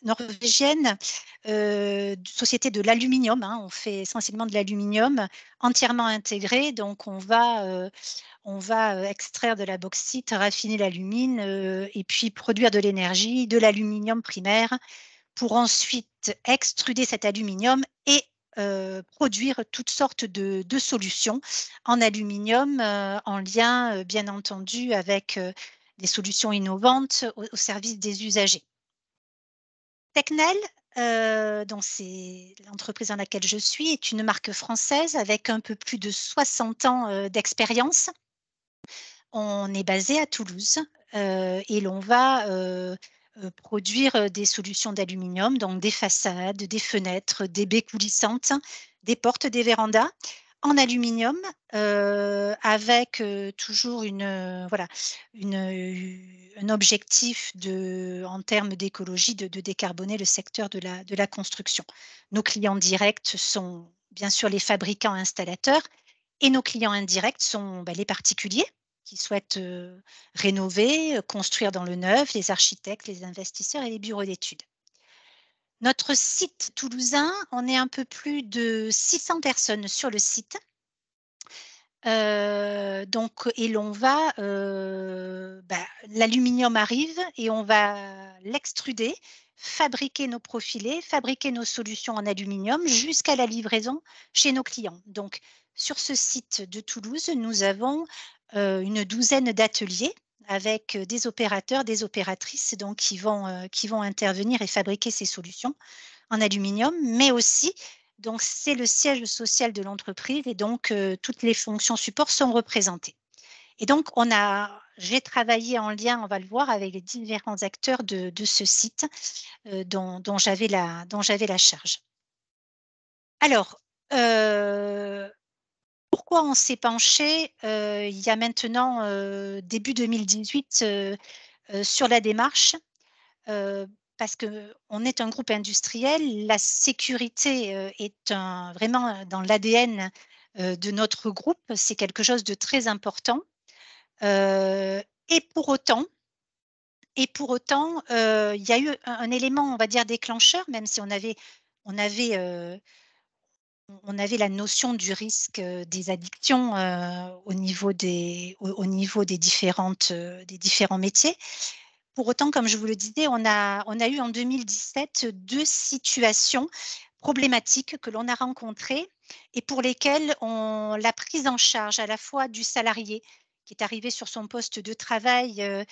norvégienne, société de l'aluminium. On fait essentiellement de l'aluminium entièrement intégré. Donc, on va extraire de la bauxite, raffiner l'alumine et puis produire de l'énergie, de l'aluminium primaire pour ensuite extruder cet aluminium et produire toutes sortes de solutions en aluminium en lien, bien entendu, avec des solutions innovantes au service des usagers. Tecnal, donc c'est l'entreprise dans laquelle je suis, est une marque française avec un peu plus de 60 ans d'expérience. On est basé à Toulouse et l'on va produire des solutions d'aluminium, donc des façades, des fenêtres, des baies coulissantes, des portes, des vérandas en aluminium avec toujours un objectif en termes d'écologie de décarboner le secteur de la construction. Nos clients directs sont bien sûr les fabricants installateurs et nos clients indirects sont les particuliers qui souhaitent rénover, construire dans le neuf, les architectes, les investisseurs et les bureaux d'études. Notre site toulousain, on est un peu plus de 600 personnes sur le site. Et l'on va, l'aluminium arrive et on va l'extruder, fabriquer nos profilés, fabriquer nos solutions en aluminium jusqu'à la livraison chez nos clients. Donc, sur ce site de Toulouse, nous avons une douzaine d'ateliers avec des opérateurs, des opératrices donc, qui vont intervenir et fabriquer ces solutions en aluminium, mais aussi, donc c'est le siège social de l'entreprise et donc toutes les fonctions support sont représentées. Et donc, j'ai travaillé en lien, on va le voir, avec les différents acteurs de ce site dont j'avais la charge. Alors, pourquoi on s'est penché il y a maintenant début 2018 sur la démarche, parce qu'on est un groupe industriel. La sécurité est vraiment dans l'ADN de notre groupe. C'est quelque chose de très important. Et pour autant, il y a eu un élément, on va dire, déclencheur, même si on avait la notion du risque des addictions au niveau des différents métiers. Pour autant, comme je vous le disais, on a eu en 2017 2 situations problématiques que l'on a rencontrées et pour lesquelles la prise en charge à la fois du salarié qui est arrivé sur son poste de travail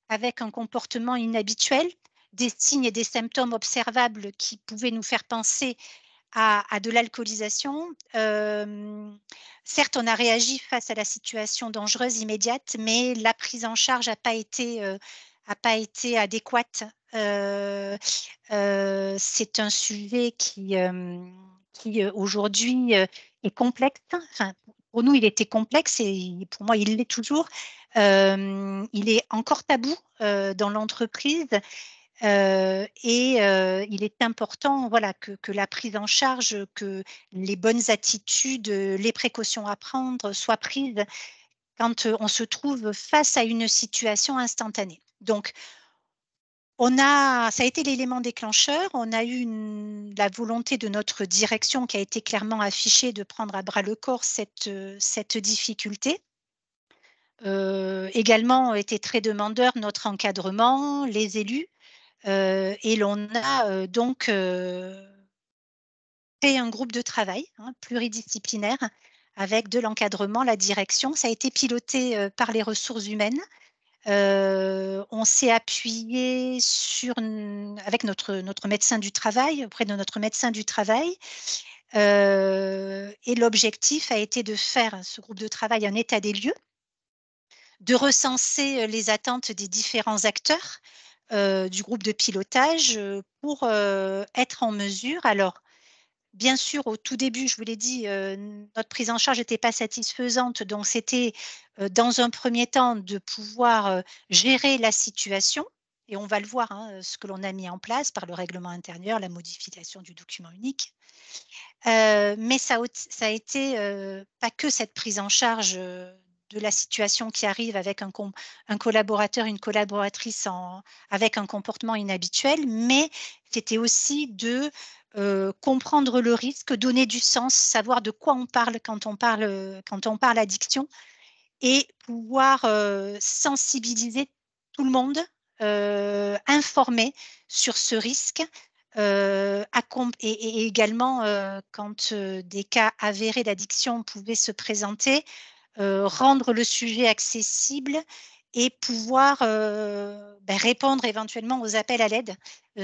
avec un comportement inhabituel, des signes et des symptômes observables qui pouvaient nous faire penser à de l'alcoolisation. Certes, on a réagi face à la situation dangereuse immédiate, mais la prise en charge n'a pas été adéquate. C'est un sujet qui aujourd'hui est complexe. Enfin, pour nous, il était complexe et pour moi, il l'est toujours. Il est encore tabou dans l'entreprise. Il est important voilà, que la prise en charge, que les bonnes attitudes, les précautions à prendre soient prises quand on se trouve face à une situation instantanée. Donc, ça a été l'élément déclencheur. On a eu la volonté de notre direction qui a été clairement affichée de prendre à bras le corps cette difficulté. Également été très demandeur notre encadrement, les élus. Et l'on a donc créé un groupe de travail pluridisciplinaire avec de l'encadrement, la direction. Ça a été piloté par les ressources humaines. On s'est appuyé avec notre médecin du travail, auprès de notre médecin du travail. Et l'objectif a été de faire ce groupe de travail un état des lieux, de recenser les attentes des différents acteurs du groupe de pilotage pour être en mesure. Alors, bien sûr, au tout début, je vous l'ai dit, notre prise en charge n'était pas satisfaisante, donc c'était dans un premier temps de pouvoir gérer la situation. Et on va le voir, ce que l'on a mis en place par le règlement intérieur, la modification du document unique. Mais ça a été pas que cette prise en charge de la situation qui arrive avec un collaborateur, une collaboratrice avec un comportement inhabituel, mais c'était aussi de comprendre le risque, donner du sens, savoir de quoi on parle quand on parle addiction et pouvoir sensibiliser tout le monde, informer sur ce risque. Et également, quand des cas avérés d'addiction pouvaient se présenter, rendre le sujet accessible et pouvoir répondre éventuellement aux appels à l'aide,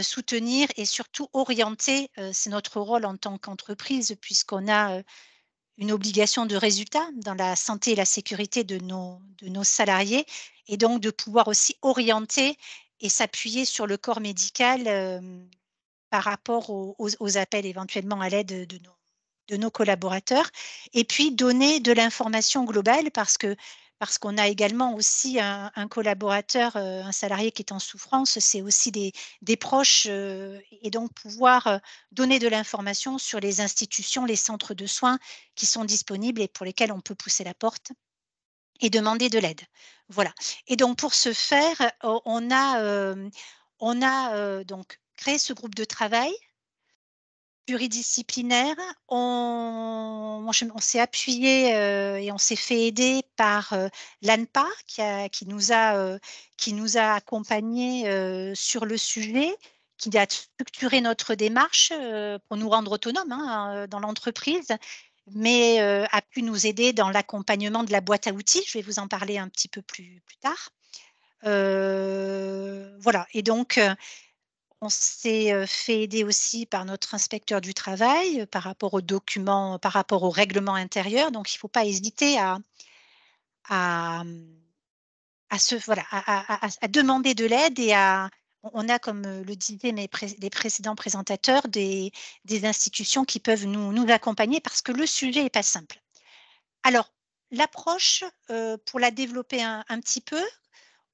soutenir et surtout orienter. C'est notre rôle en tant qu'entreprise puisqu'on a une obligation de résultat dans la santé et la sécurité de nos salariés et donc de pouvoir aussi orienter et s'appuyer sur le corps médical par rapport aux appels éventuellement à l'aide de nos collaborateurs et puis donner de l'information globale parce qu'on a également aussi un collaborateur, un salarié qui est en souffrance, c'est aussi des proches et donc pouvoir donner de l'information sur les institutions, les centres de soins qui sont disponibles et pour lesquels on peut pousser la porte et demander de l'aide. Voilà. Et donc pour ce faire, on a donc créé ce groupe de travail pluridisciplinaire. On s'est appuyé et on s'est fait aider par l'ANPA qui nous a accompagnés sur le sujet, qui a structuré notre démarche pour nous rendre autonomes dans l'entreprise, mais a pu nous aider dans l'accompagnement de la boîte à outils. Je vais vous en parler un petit peu plus tard. Voilà. Et donc, on s'est fait aider aussi par notre inspecteur du travail par rapport aux documents, par rapport au règlement intérieur. Donc, il ne faut pas hésiter à demander de l'aide et on a, comme le disaient les précédents présentateurs, des institutions qui peuvent nous accompagner parce que le sujet n'est pas simple. Alors, l'approche, pour la développer un petit peu,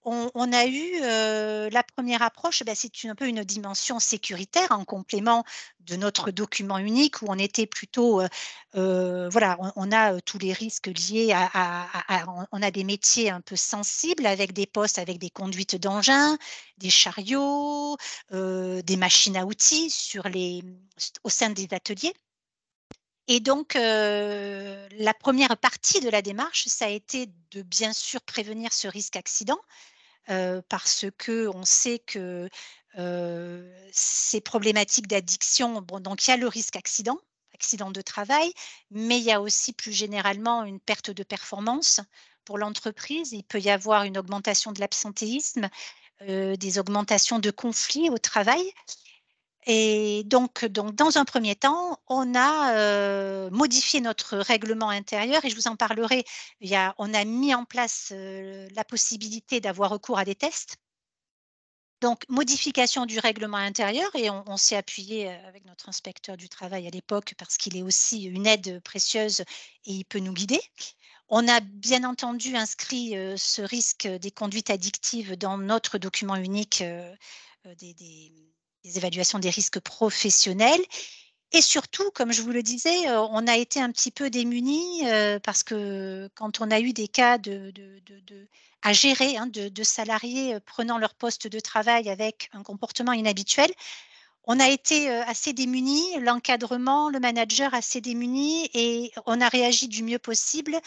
on a eu la première approche, c'est un peu une dimension sécuritaire en complément de notre document unique où on était plutôt, voilà, on a tous les risques liés on a des métiers un peu sensibles avec des postes, avec des conduites d'engins, des chariots, des machines à outils au sein des ateliers. Et donc, la première partie de la démarche, ça a été de bien sûr prévenir ce risque accident. Parce qu'on sait que ces problématiques d'addiction, bon, donc il y a le risque accident de travail, mais il y a aussi plus généralement une perte de performance pour l'entreprise. Il peut y avoir une augmentation de l'absentéisme, des augmentations de conflits au travail. Et donc dans un premier temps, on a modifié notre règlement intérieur et je vous en parlerai. On a mis en place la possibilité d'avoir recours à des tests. Donc, modification du règlement intérieur et on s'est appuyé avec notre inspecteur du travail à l'époque parce qu'il est aussi une aide précieuse et il peut nous guider. On a bien entendu inscrit ce risque des conduites addictives dans notre document unique des évaluations des risques professionnels. Et surtout, comme je vous le disais, on a été un petit peu démunis parce que quand on a eu des cas à gérer de salariés prenant leur poste de travail avec un comportement inhabituel, on a été assez démunis, l'encadrement, le manager assez démunis et on a réagi du mieux possible.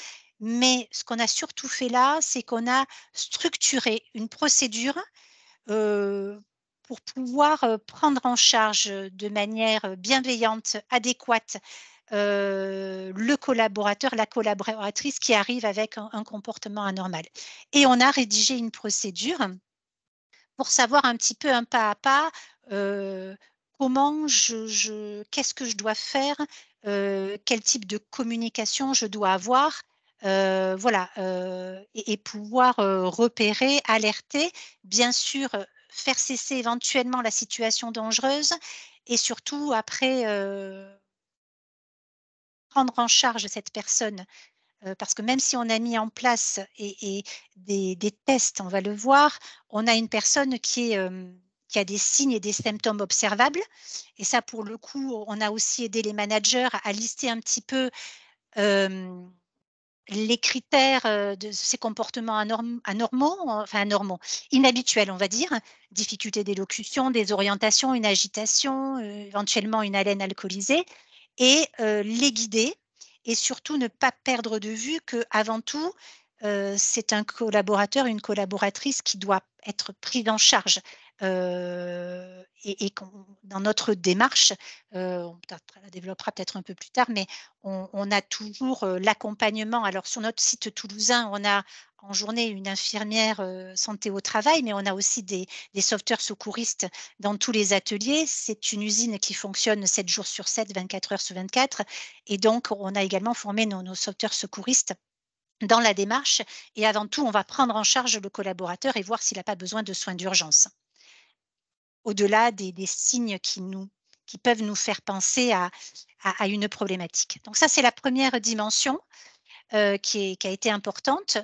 Mais ce qu'on a surtout fait là, c'est qu'on a structuré une procédure pour pouvoir prendre en charge de manière bienveillante, adéquate, le collaborateur, la collaboratrice qui arrive avec un comportement anormal. Et on a rédigé une procédure pour savoir un petit peu un pas à pas qu'est-ce que je dois faire, quel type de communication je dois avoir, voilà, et pouvoir repérer, alerter, bien sûr, faire cesser éventuellement la situation dangereuse et surtout après prendre en charge cette personne. Parce que même si on a mis en place des tests, on va le voir, on a une personne qui a des signes et des symptômes observables. Et ça, pour le coup, on a aussi aidé les managers à lister un petit peu les critères de ces comportements anormaux, inhabituels, on va dire, difficulté d'élocution, désorientation, une agitation, éventuellement une haleine alcoolisée, et les guider et surtout ne pas perdre de vue qu'avant tout, c'est un collaborateur, une collaboratrice qui doit être prise en charge et dans notre démarche, on la développera peut-être un peu plus tard, mais on a toujours l'accompagnement. Alors, sur notre site toulousain, on a en journée une infirmière santé au travail, mais on a aussi des sauveteurs secouristes dans tous les ateliers. C'est une usine qui fonctionne 7 jours sur 7, 24 heures sur 24. Et donc, on a également formé nos sauveteurs secouristes dans la démarche. Et avant tout, on va prendre en charge le collaborateur et voir s'il n'a pas besoin de soins d'urgence. Au-delà des signes qui peuvent nous faire penser à une problématique. Donc ça, c'est la première dimension qui a été importante.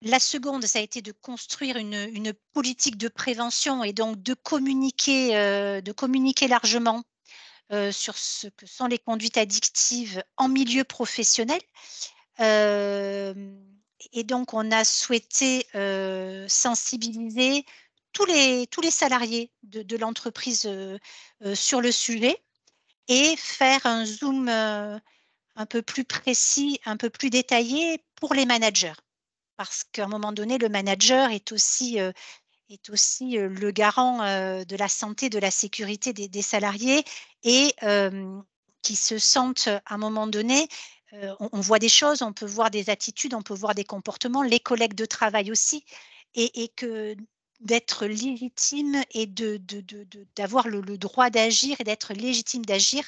La seconde, ça a été de construire une politique de prévention et donc de communiquer largement sur ce que sont les conduites addictives en milieu professionnel. Et donc, on a souhaité sensibiliser tous les salariés de l'entreprise sur le sujet et faire un zoom un peu plus précis, un peu plus détaillé pour les managers. Parce qu'à un moment donné, le manager est aussi le garant de la santé, de la sécurité des salariés et qui se sentent à un moment donné, on voit des choses, on peut voir des attitudes, on peut voir des comportements, les collègues de travail aussi, et que d'être légitime et d'avoir le droit d'agir et d'être légitime d'agir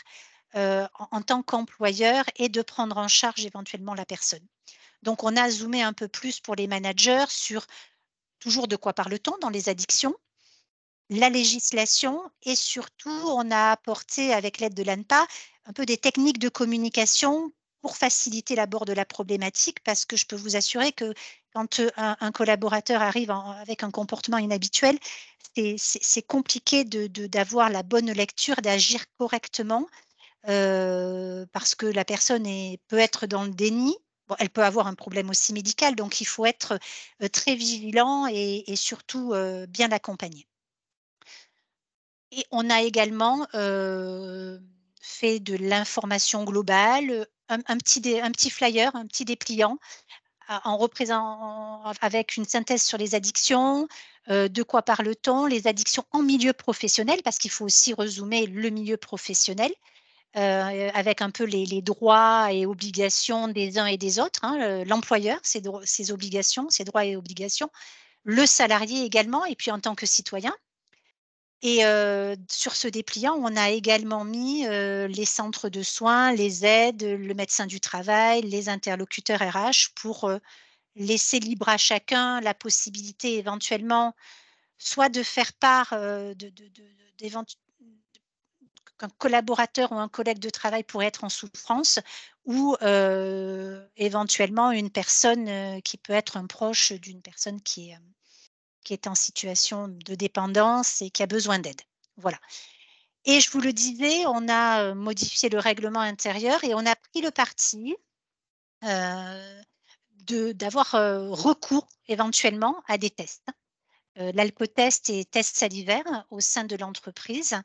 en tant qu'employeur et de prendre en charge éventuellement la personne. Donc, on a zoomé un peu plus pour les managers sur toujours de quoi parle-t-on dans les addictions, la législation et surtout, on a apporté avec l'aide de l'ANPA un peu des techniques de communication pour faciliter l'abord de la problématique parce que je peux vous assurer que quand un collaborateur arrive avec un comportement inhabituel, c'est compliqué d'avoir la bonne lecture, d'agir correctement, parce que la personne peut être dans le déni. Bon, elle peut avoir un problème aussi médical, donc il faut être très vigilant et surtout bien l'accompagner. Et on a également fait de l'information globale, un petit flyer, un petit dépliant en représentant avec une synthèse sur les addictions, de quoi parle-t-on, les addictions en milieu professionnel, parce qu'il faut aussi résumer le milieu professionnel, avec un peu les droits et obligations des uns et des autres, hein, l'employeur, ses obligations, ses droits et obligations, le salarié également, et puis en tant que citoyen. Et sur ce dépliant, on a également mis les centres de soins, les aides, le médecin du travail, les interlocuteurs RH pour laisser libre à chacun la possibilité éventuellement soit de faire part qu'un collaborateur ou un collègue de travail pourrait être en souffrance, ou éventuellement une personne qui peut être un proche d'une personne qui est en situation de dépendance et qui a besoin d'aide. Voilà. Et je vous le disais, on a modifié le règlement intérieur et on a pris le parti d'avoir recours éventuellement à des tests. L'alcotest et tests salivaires au sein de l'entreprise.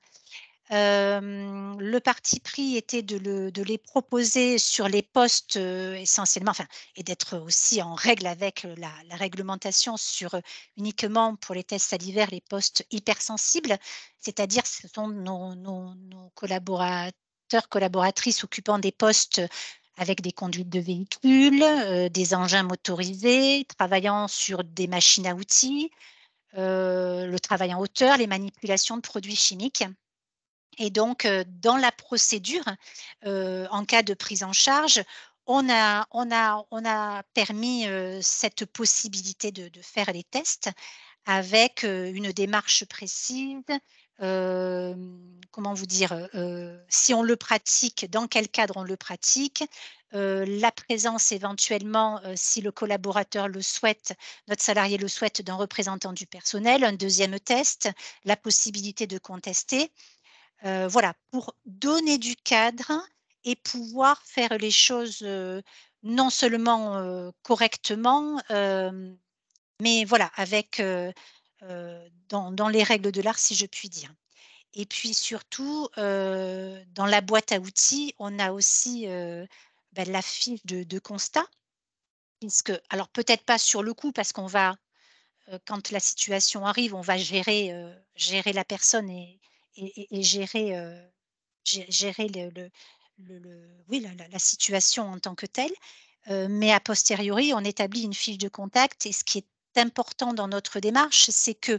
Le parti pris était de les proposer sur les postes essentiellement, et d'être aussi en règle avec la réglementation sur uniquement pour les tests salivaires les postes hypersensibles, c'est-à-dire ce sont nos collaborateurs, collaboratrices occupant des postes avec des conduites de véhicules, des engins motorisés, travaillant sur des machines à outils, le travail en hauteur, les manipulations de produits chimiques. Et donc, dans la procédure, en cas de prise en charge, on a permis cette possibilité de faire les tests avec une démarche précise. Comment vous dire, si on le pratique, dans quel cadre on le pratique, la présence éventuellement, si le collaborateur le souhaite, notre salarié le souhaite, d'un représentant du personnel, un deuxième test, la possibilité de contester. Voilà, pour donner du cadre et pouvoir faire les choses non seulement correctement, mais voilà, avec dans les règles de l'art, si je puis dire. Et puis surtout, dans la boîte à outils, on a aussi la fiche de constat, puisque, alors peut-être pas sur le coup, parce qu'on va, quand la situation arrive, on va gérer la personne et gérer gérer oui, la situation en tant que telle, mais a posteriori, on établit une fiche de contact et ce qui est important dans notre démarche, c'est que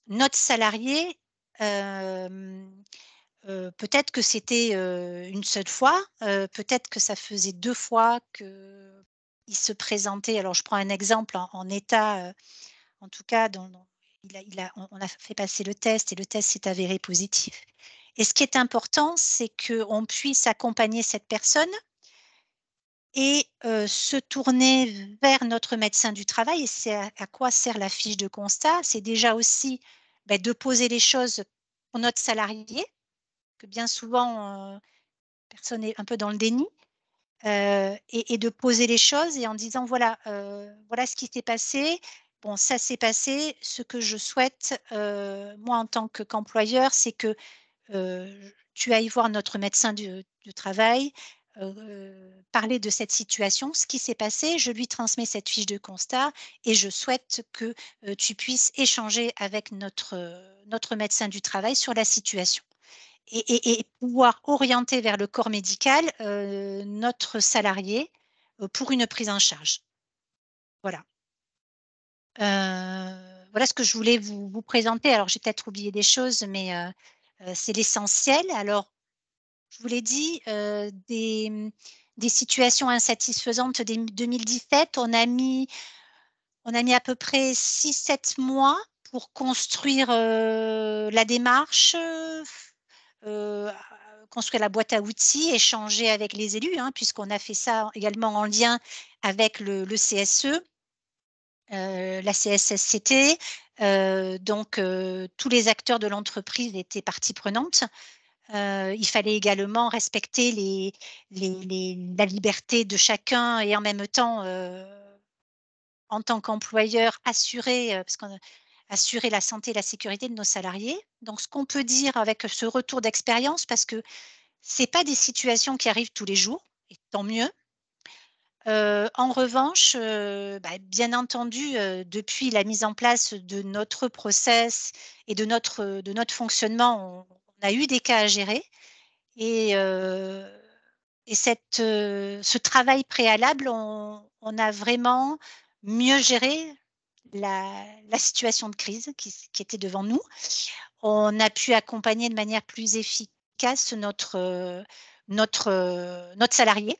notre salarié, peut-être que c'était, une seule fois, peut-être que ça faisait 2 fois qu'il se présentait. Alors je prends un exemple en état, en tout cas on a fait passer le test et le test s'est avéré positif. Et ce qui est important, c'est qu'on puisse accompagner cette personne et se tourner vers notre médecin du travail. Et c'est à quoi sert la fiche de constat? C'est déjà aussi, de poser les choses pour notre salarié, que bien souvent, personne est un peu dans le déni, et de poser les choses et en disant: «Voilà, voilà ce qui s'est passé. Bon, ça s'est passé. Ce que je souhaite, moi en tant qu'employeur, c'est que tu ailles voir notre médecin du travail, parler de cette situation, ce qui s'est passé. Je lui transmets cette fiche de constat et je souhaite que, tu puisses échanger avec notre médecin du travail sur la situation» et pouvoir orienter vers le corps médical, notre salarié, pour une prise en charge. Voilà. Voilà ce que je voulais vous présenter. Alors j'ai peut-être oublié des choses, mais c'est l'essentiel. Alors je vous l'ai dit, des situations insatisfaisantes dès 2017, on a mis à peu près 6-7 mois pour construire, la démarche, construire la boîte à outils, échanger avec les élus, hein, puisqu'on a fait ça également en lien avec le CSE. la CSSCT. Donc, tous les acteurs de l'entreprise étaient partie prenante. Il fallait également respecter la liberté de chacun et en même temps, en tant qu'employeur, assurer la santé et la sécurité de nos salariés. Donc, ce qu'on peut dire avec ce retour d'expérience, parce que ce n'est pas des situations qui arrivent tous les jours, et tant mieux. En revanche, bien entendu, depuis la mise en place de notre process et de notre fonctionnement, on a eu des cas à gérer. Et ce travail préalable, on a vraiment mieux géré la situation de crise qui était devant nous. On a pu accompagner de manière plus efficace notre salarié.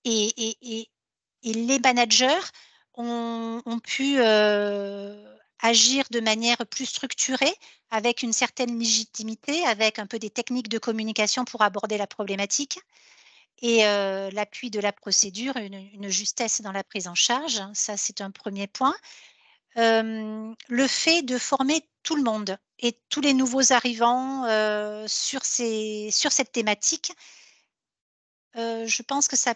Et les managers ont pu agir de manière plus structurée, avec une certaine légitimité, avec un peu des techniques de communication pour aborder la problématique et l'appui de la procédure, une justesse dans la prise en charge. Ça, c'est un premier point. Le fait de former tout le monde et tous les nouveaux arrivants sur cette thématique, je pense que ça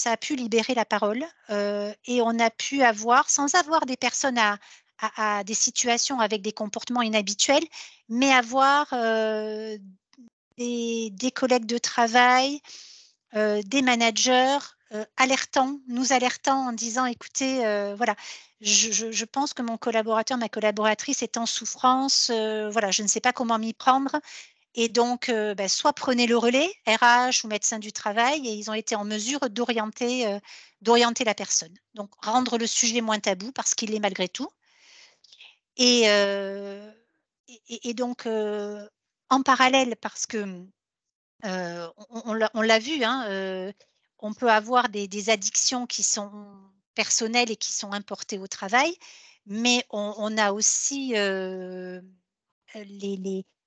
a pu libérer la parole et on a pu avoir, sans avoir des personnes à des situations avec des comportements inhabituels, mais avoir des collègues de travail, des managers nous alertant en disant écoutez, voilà, je pense que mon collaborateur, ma collaboratrice est en souffrance, voilà, je ne sais pas comment m'y prendre. Et donc, soit prenez le relais, RH ou médecin du travail, et ils ont été en mesure d'orienter la personne. Donc, rendre le sujet moins tabou parce qu'il l'est malgré tout. Et donc, en parallèle, parce que on l'a vu, hein, on peut avoir des addictions qui sont personnelles et qui sont importées au travail, mais on a aussi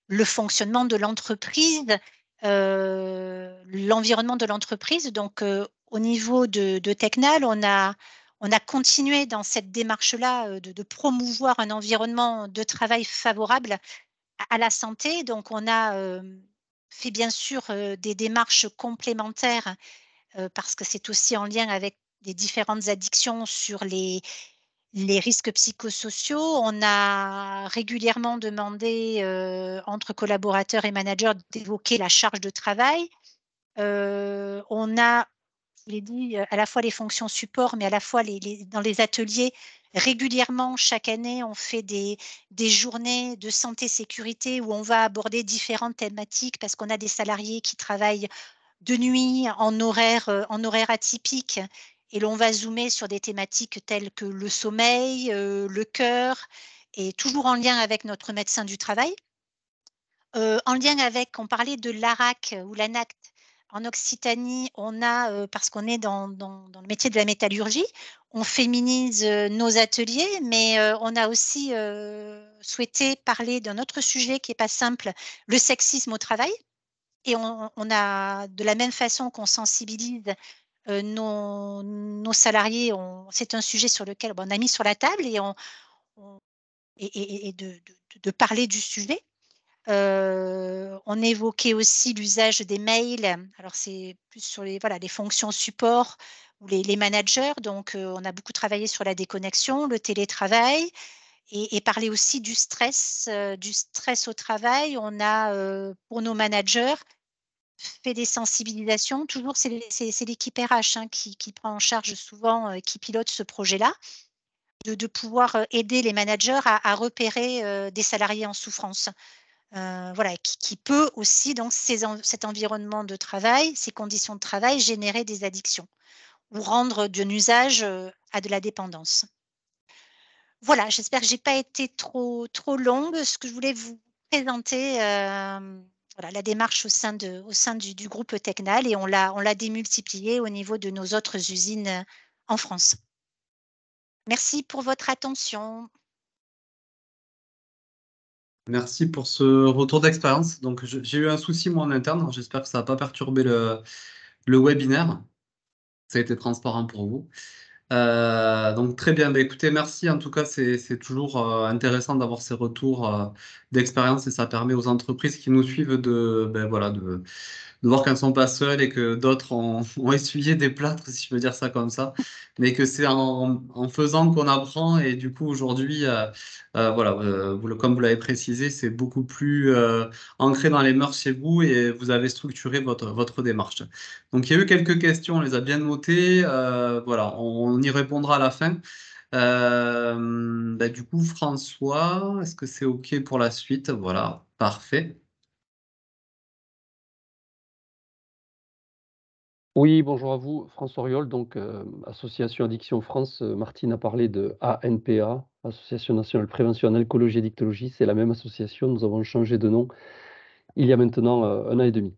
le fonctionnement de l'entreprise, l'environnement de l'entreprise. Donc, au niveau de Tecnal, on a continué dans cette démarche-là de promouvoir un environnement de travail favorable à la santé. Donc, on a fait bien sûr des démarches complémentaires parce que c'est aussi en lien avec les différentes addictions sur les risques psychosociaux. On a régulièrement demandé entre collaborateurs et managers d'évoquer la charge de travail. On a, je l'ai dit, à la fois les fonctions support, mais à la fois dans les ateliers, régulièrement, chaque année, on fait des journées de santé-sécurité où on va aborder différentes thématiques parce qu'on a des salariés qui travaillent de nuit, en horaire atypique, et l'on va zoomer sur des thématiques telles que le sommeil, le cœur, et toujours en lien avec notre médecin du travail. En lien avec, on parlait de l'ARAC ou l'ANACT. En Occitanie, on a, parce qu'on est dans le métier de la métallurgie, on féminise nos ateliers, mais on a aussi souhaité parler d'un autre sujet qui n'est pas simple, le sexisme au travail. Et on a, de la même façon qu'on sensibilise nos salariés, c'est un sujet sur lequel on a mis sur la table et de parler du sujet. On évoquait aussi l'usage des mails. Alors, c'est plus sur les fonctions support ou les managers. Donc, on a beaucoup travaillé sur la déconnexion, le télétravail et parler aussi du stress au travail. On a, pour nos managers, fait des sensibilisations. Toujours, c'est l'équipe RH qui prend en charge souvent, qui pilote ce projet-là, de pouvoir aider les managers à repérer des salariés en souffrance. Voilà, qui peut aussi, donc, cet environnement de travail, ces conditions de travail, générer des addictions ou rendre d'un usage à de la dépendance. Voilà, j'espère que je n'ai pas été trop longue. Ce que je voulais vous présenter, voilà, la démarche au sein du groupe Tecnal, et on l'a démultipliée au niveau de nos autres usines en France. Merci pour votre attention. Merci pour ce retour d'expérience. Donc, j'ai eu un souci, moi, en interne. J'espère que ça n'a pas perturbé le webinaire. Ça a été transparent pour vous. Donc très bien. Écoutez, merci. En tout cas, c'est toujours intéressant d'avoir ces retours d'expérience et ça permet aux entreprises qui nous suivent de voir qu'elles ne sont pas seules et que d'autres ont essuyé des plâtres, si je peux dire ça comme ça, mais que c'est en faisant qu'on apprend. Et du coup, aujourd'hui, comme vous l'avez précisé, c'est beaucoup plus ancré dans les mœurs chez vous et vous avez structuré votre démarche. Donc, il y a eu quelques questions, on les a bien notées. Voilà, on y répondra à la fin. Du coup, François, est-ce que c'est OK pour la suite? Voilà, parfait. Oui, bonjour à vous, François Auriol, donc Association Addiction France. Martine a parlé de ANPA, Association nationale prévention en alcoolologie et addictologie. C'est la même association, nous avons changé de nom il y a maintenant 1 an et demi.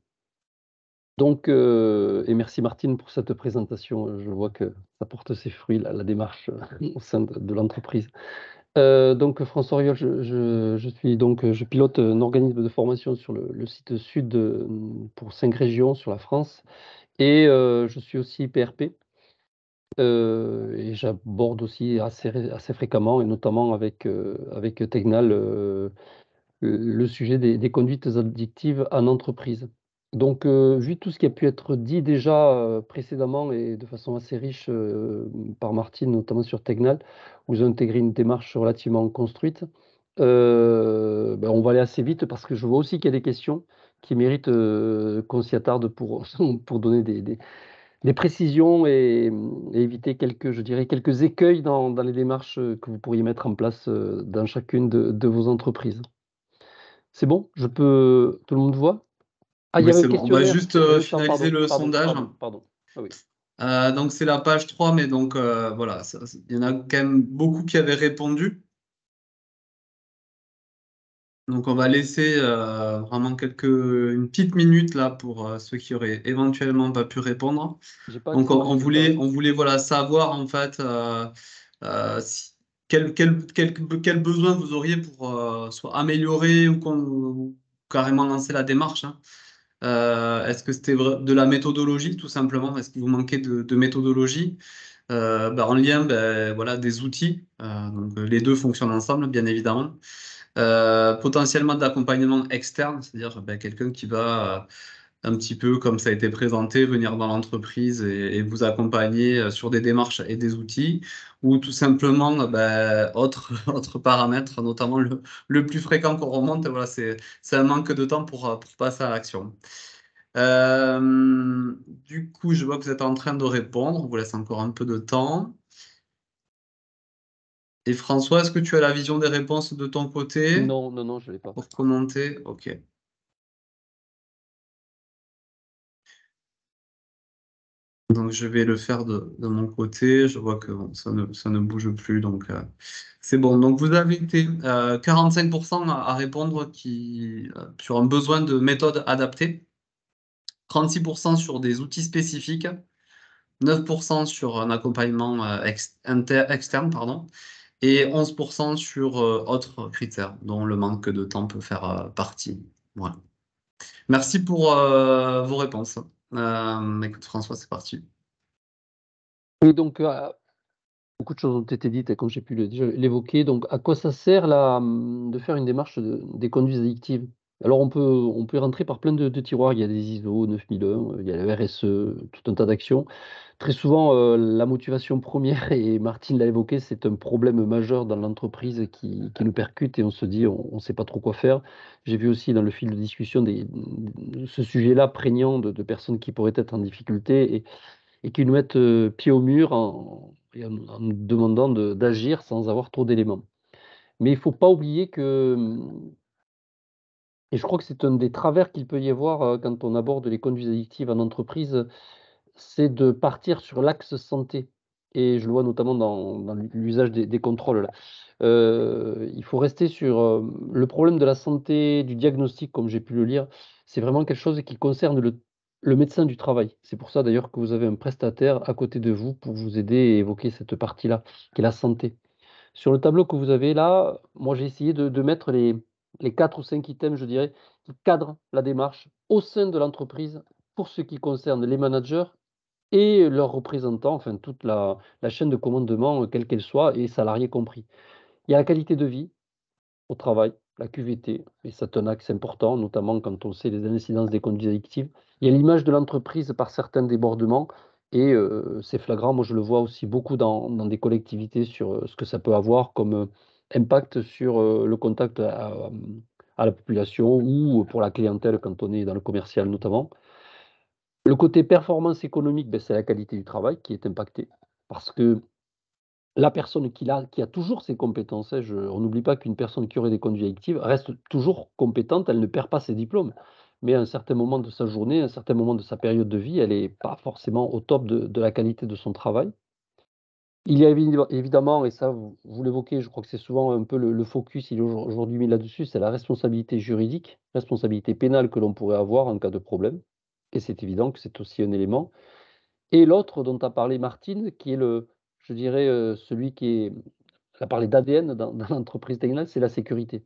Donc, et merci Martine pour cette présentation. Je vois que ça porte ses fruits, la démarche au sein de l'entreprise. Donc François Auriol, je pilote un organisme de formation sur le site sud pour 5 régions sur la France. Et je suis aussi PRP, et j'aborde aussi assez fréquemment et notamment avec Tegnal, le sujet des conduites addictives en entreprise. Donc, vu tout ce qui a pu être dit déjà, précédemment et de façon assez riche, par Martine, notamment sur Tegnal, où vous avez intégré une démarche relativement construite, on va aller assez vite parce que je vois aussi qu'il y a des questions qui méritent, qu'on s'y attarde pour pour donner des précisions et éviter quelques écueils dans les démarches, que vous pourriez mettre en place, dans chacune de vos entreprises. C'est bon? Tout le monde voit? Ah, il y Oui, avait c'est le bon. On va questionnaire. juste J'avais pas finaliser le sondage. pardon. Ah oui. Donc, c'est la page 3, mais donc voilà, il y en a quand même beaucoup qui avaient répondu. Donc, on va laisser vraiment une petite minute là pour ceux qui auraient éventuellement pas pu répondre. J'ai pas Donc, accès on dessus, pardon. voulait voilà, savoir en fait quel besoin vous auriez pour soit améliorer ou carrément lancer la démarche, hein. Est-ce que c'était de la méthodologie, tout simplement? Est-ce que vous manquez de méthodologie? En lien, voilà, des outils. Donc, les deux fonctionnent ensemble, bien évidemment. Potentiellement d'accompagnement externe, c'est-à-dire quelqu'un qui va un petit peu, comme ça a été présenté, venir dans l'entreprise et vous accompagner sur des démarches et des outils, ou tout simplement autre paramètre, notamment le plus fréquent qu'on remonte, voilà, c'est un manque de temps pour passer à l'action. Du coup, je vois que vous êtes en train de répondre. On vous laisse encore un peu de temps. Et François, est-ce que tu as la vision des réponses de ton côté Non, je l'ai pas. pour commenter? OK. Donc, je vais le faire de mon côté. Je vois que bon, ça ne bouge plus. Donc, c'est bon. Donc, vous avez été 45% à répondre sur un besoin de méthode adaptée, 36% sur des outils spécifiques, 9% sur un accompagnement externe, pardon, et 11% sur autres critères, dont le manque de temps peut faire partie. Voilà. Merci pour vos réponses. Écoute, François, c'est parti. Oui, donc, beaucoup de choses ont été dites et comme j'ai pu déjà l'évoquer. Donc, à quoi ça sert là, de faire une démarche des conduites addictives? Alors, on peut rentrer par plein de tiroirs. Il y a des ISO 9001, il y a le RSE, tout un tas d'actions. Très souvent, la motivation première, et Martine l'a évoqué, c'est un problème majeur dans l'entreprise qui nous percute et on se dit: «On ne sait pas trop quoi faire». J'ai vu aussi dans le fil de discussion ce sujet-là prégnant de personnes qui pourraient être en difficulté et qui nous mettent, pied au mur en nous demandant d'agir sans avoir trop d'éléments. Mais il ne faut pas oublier que, et je crois que c'est un des travers qu'il peut y avoir, quand on aborde les conduites addictives en entreprise, c'est de partir sur l'axe santé et je le vois notamment dans l'usage des contrôles là. Il faut rester sur, le problème de la santé, du diagnostic comme j'ai pu le lire, c'est vraiment quelque chose qui concerne le médecin du travail. C'est pour ça d'ailleurs que vous avez un prestataire à côté de vous pour vous aider et évoquer cette partie-là, qui est la santé. Sur le tableau que vous avez là, moi j'ai essayé de mettre les 4 ou 5 items, je dirais, qui cadrent la démarche au sein de l'entreprise pour ce qui concerne les managers et leurs représentants, enfin toute la chaîne de commandement, quelle qu'elle soit, et salariés compris. Il y a la qualité de vie au travail, la QVT, et c'est un axe important, notamment quand on sait les incidences des conduites addictives. Il y a l'image de l'entreprise par certains débordements, et c'est flagrant. Moi, je le vois aussi beaucoup dans des collectivités sur ce que ça peut avoir comme impact sur le contact à la population ou pour la clientèle quand on est dans le commercial notamment. Le côté performance économique, c'est la qualité du travail qui est impactée parce que la personne qui a toujours ses compétences, hein, on n'oublie pas qu'une personne qui aurait des conduites addictives reste toujours compétente, elle ne perd pas ses diplômes. Mais à un certain moment de sa journée, à un certain moment de sa période de vie, elle n'est pas forcément au top de la qualité de son travail. Il y a évidemment, et ça vous l'évoquez, je crois que c'est souvent un peu le focus, il est aujourd'hui mis là-dessus, c'est la responsabilité juridique, responsabilité pénale que l'on pourrait avoir en cas de problème. Et c'est évident que c'est aussi un élément. Et l'autre dont a parlé Martine, qui est je dirais, celui qui est elle a parlé d'ADN dans l'entreprise technale, c'est la sécurité.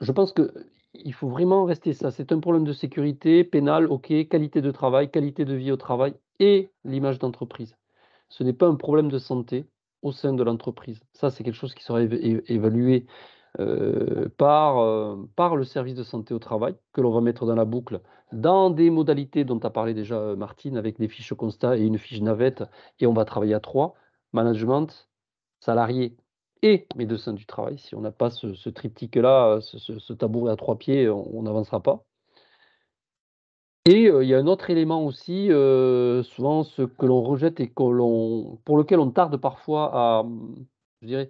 Je pense qu'il faut vraiment rester ça. C'est un problème de sécurité pénale, OK, qualité de travail, qualité de vie au travail et l'image d'entreprise. Ce n'est pas un problème de santé au sein de l'entreprise. Ça, c'est quelque chose qui sera évalué par le service de santé au travail, que l'on va mettre dans la boucle, dans des modalités dont a parlé déjà Martine, avec des fiches constat et une fiche navette, et on va travailler à 3, management, salariés et médecins du travail. Si on n'a pas ce triptyque-là, ce tabouret à 3 pieds, on n'avancera pas. Et il y a un autre élément aussi, souvent ce que l'on rejette et pour lequel on tarde parfois je dirais,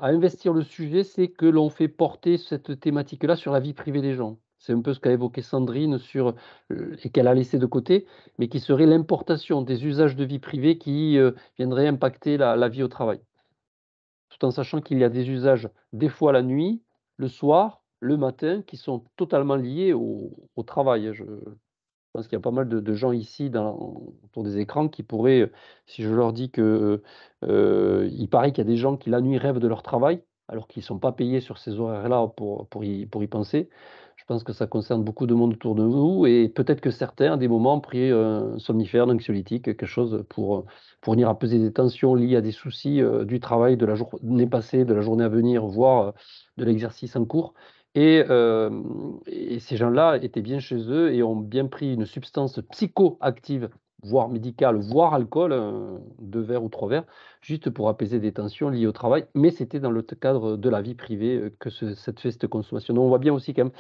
à investir le sujet, c'est que l'on fait porter cette thématique-là sur la vie privée des gens. C'est un peu ce qu'a évoqué Sandrine et qu'elle a laissé de côté, mais qui serait l'importation des usages de vie privée qui, viendraient impacter la vie au travail. Tout en sachant qu'il y a des usages, des fois la nuit, le soir, le matin, qui sont totalement liés au travail. Je pense qu'il y a pas mal de gens ici autour des écrans qui pourraient, si je leur dis que, il paraît qu'il y a des gens qui la nuit rêvent de leur travail, alors qu'ils ne sont pas payés sur ces horaires-là pour y penser. Je pense que ça concerne beaucoup de monde autour de nous et peut-être que certains, à des moments, ont pris un somnifère, un anxiolytique, quelque chose pour venir apaiser des tensions liées à des soucis, du travail, de la journée passée, de la journée à venir, voire, de l'exercice en cours. Et ces gens-là étaient bien chez eux et ont bien pris une substance psychoactive, voire médicale, voire alcool, 2 verres ou 3 verres, juste pour apaiser des tensions liées au travail. Mais c'était dans le cadre de la vie privée, que cette fait cette consommation. Donc on voit bien aussi quand même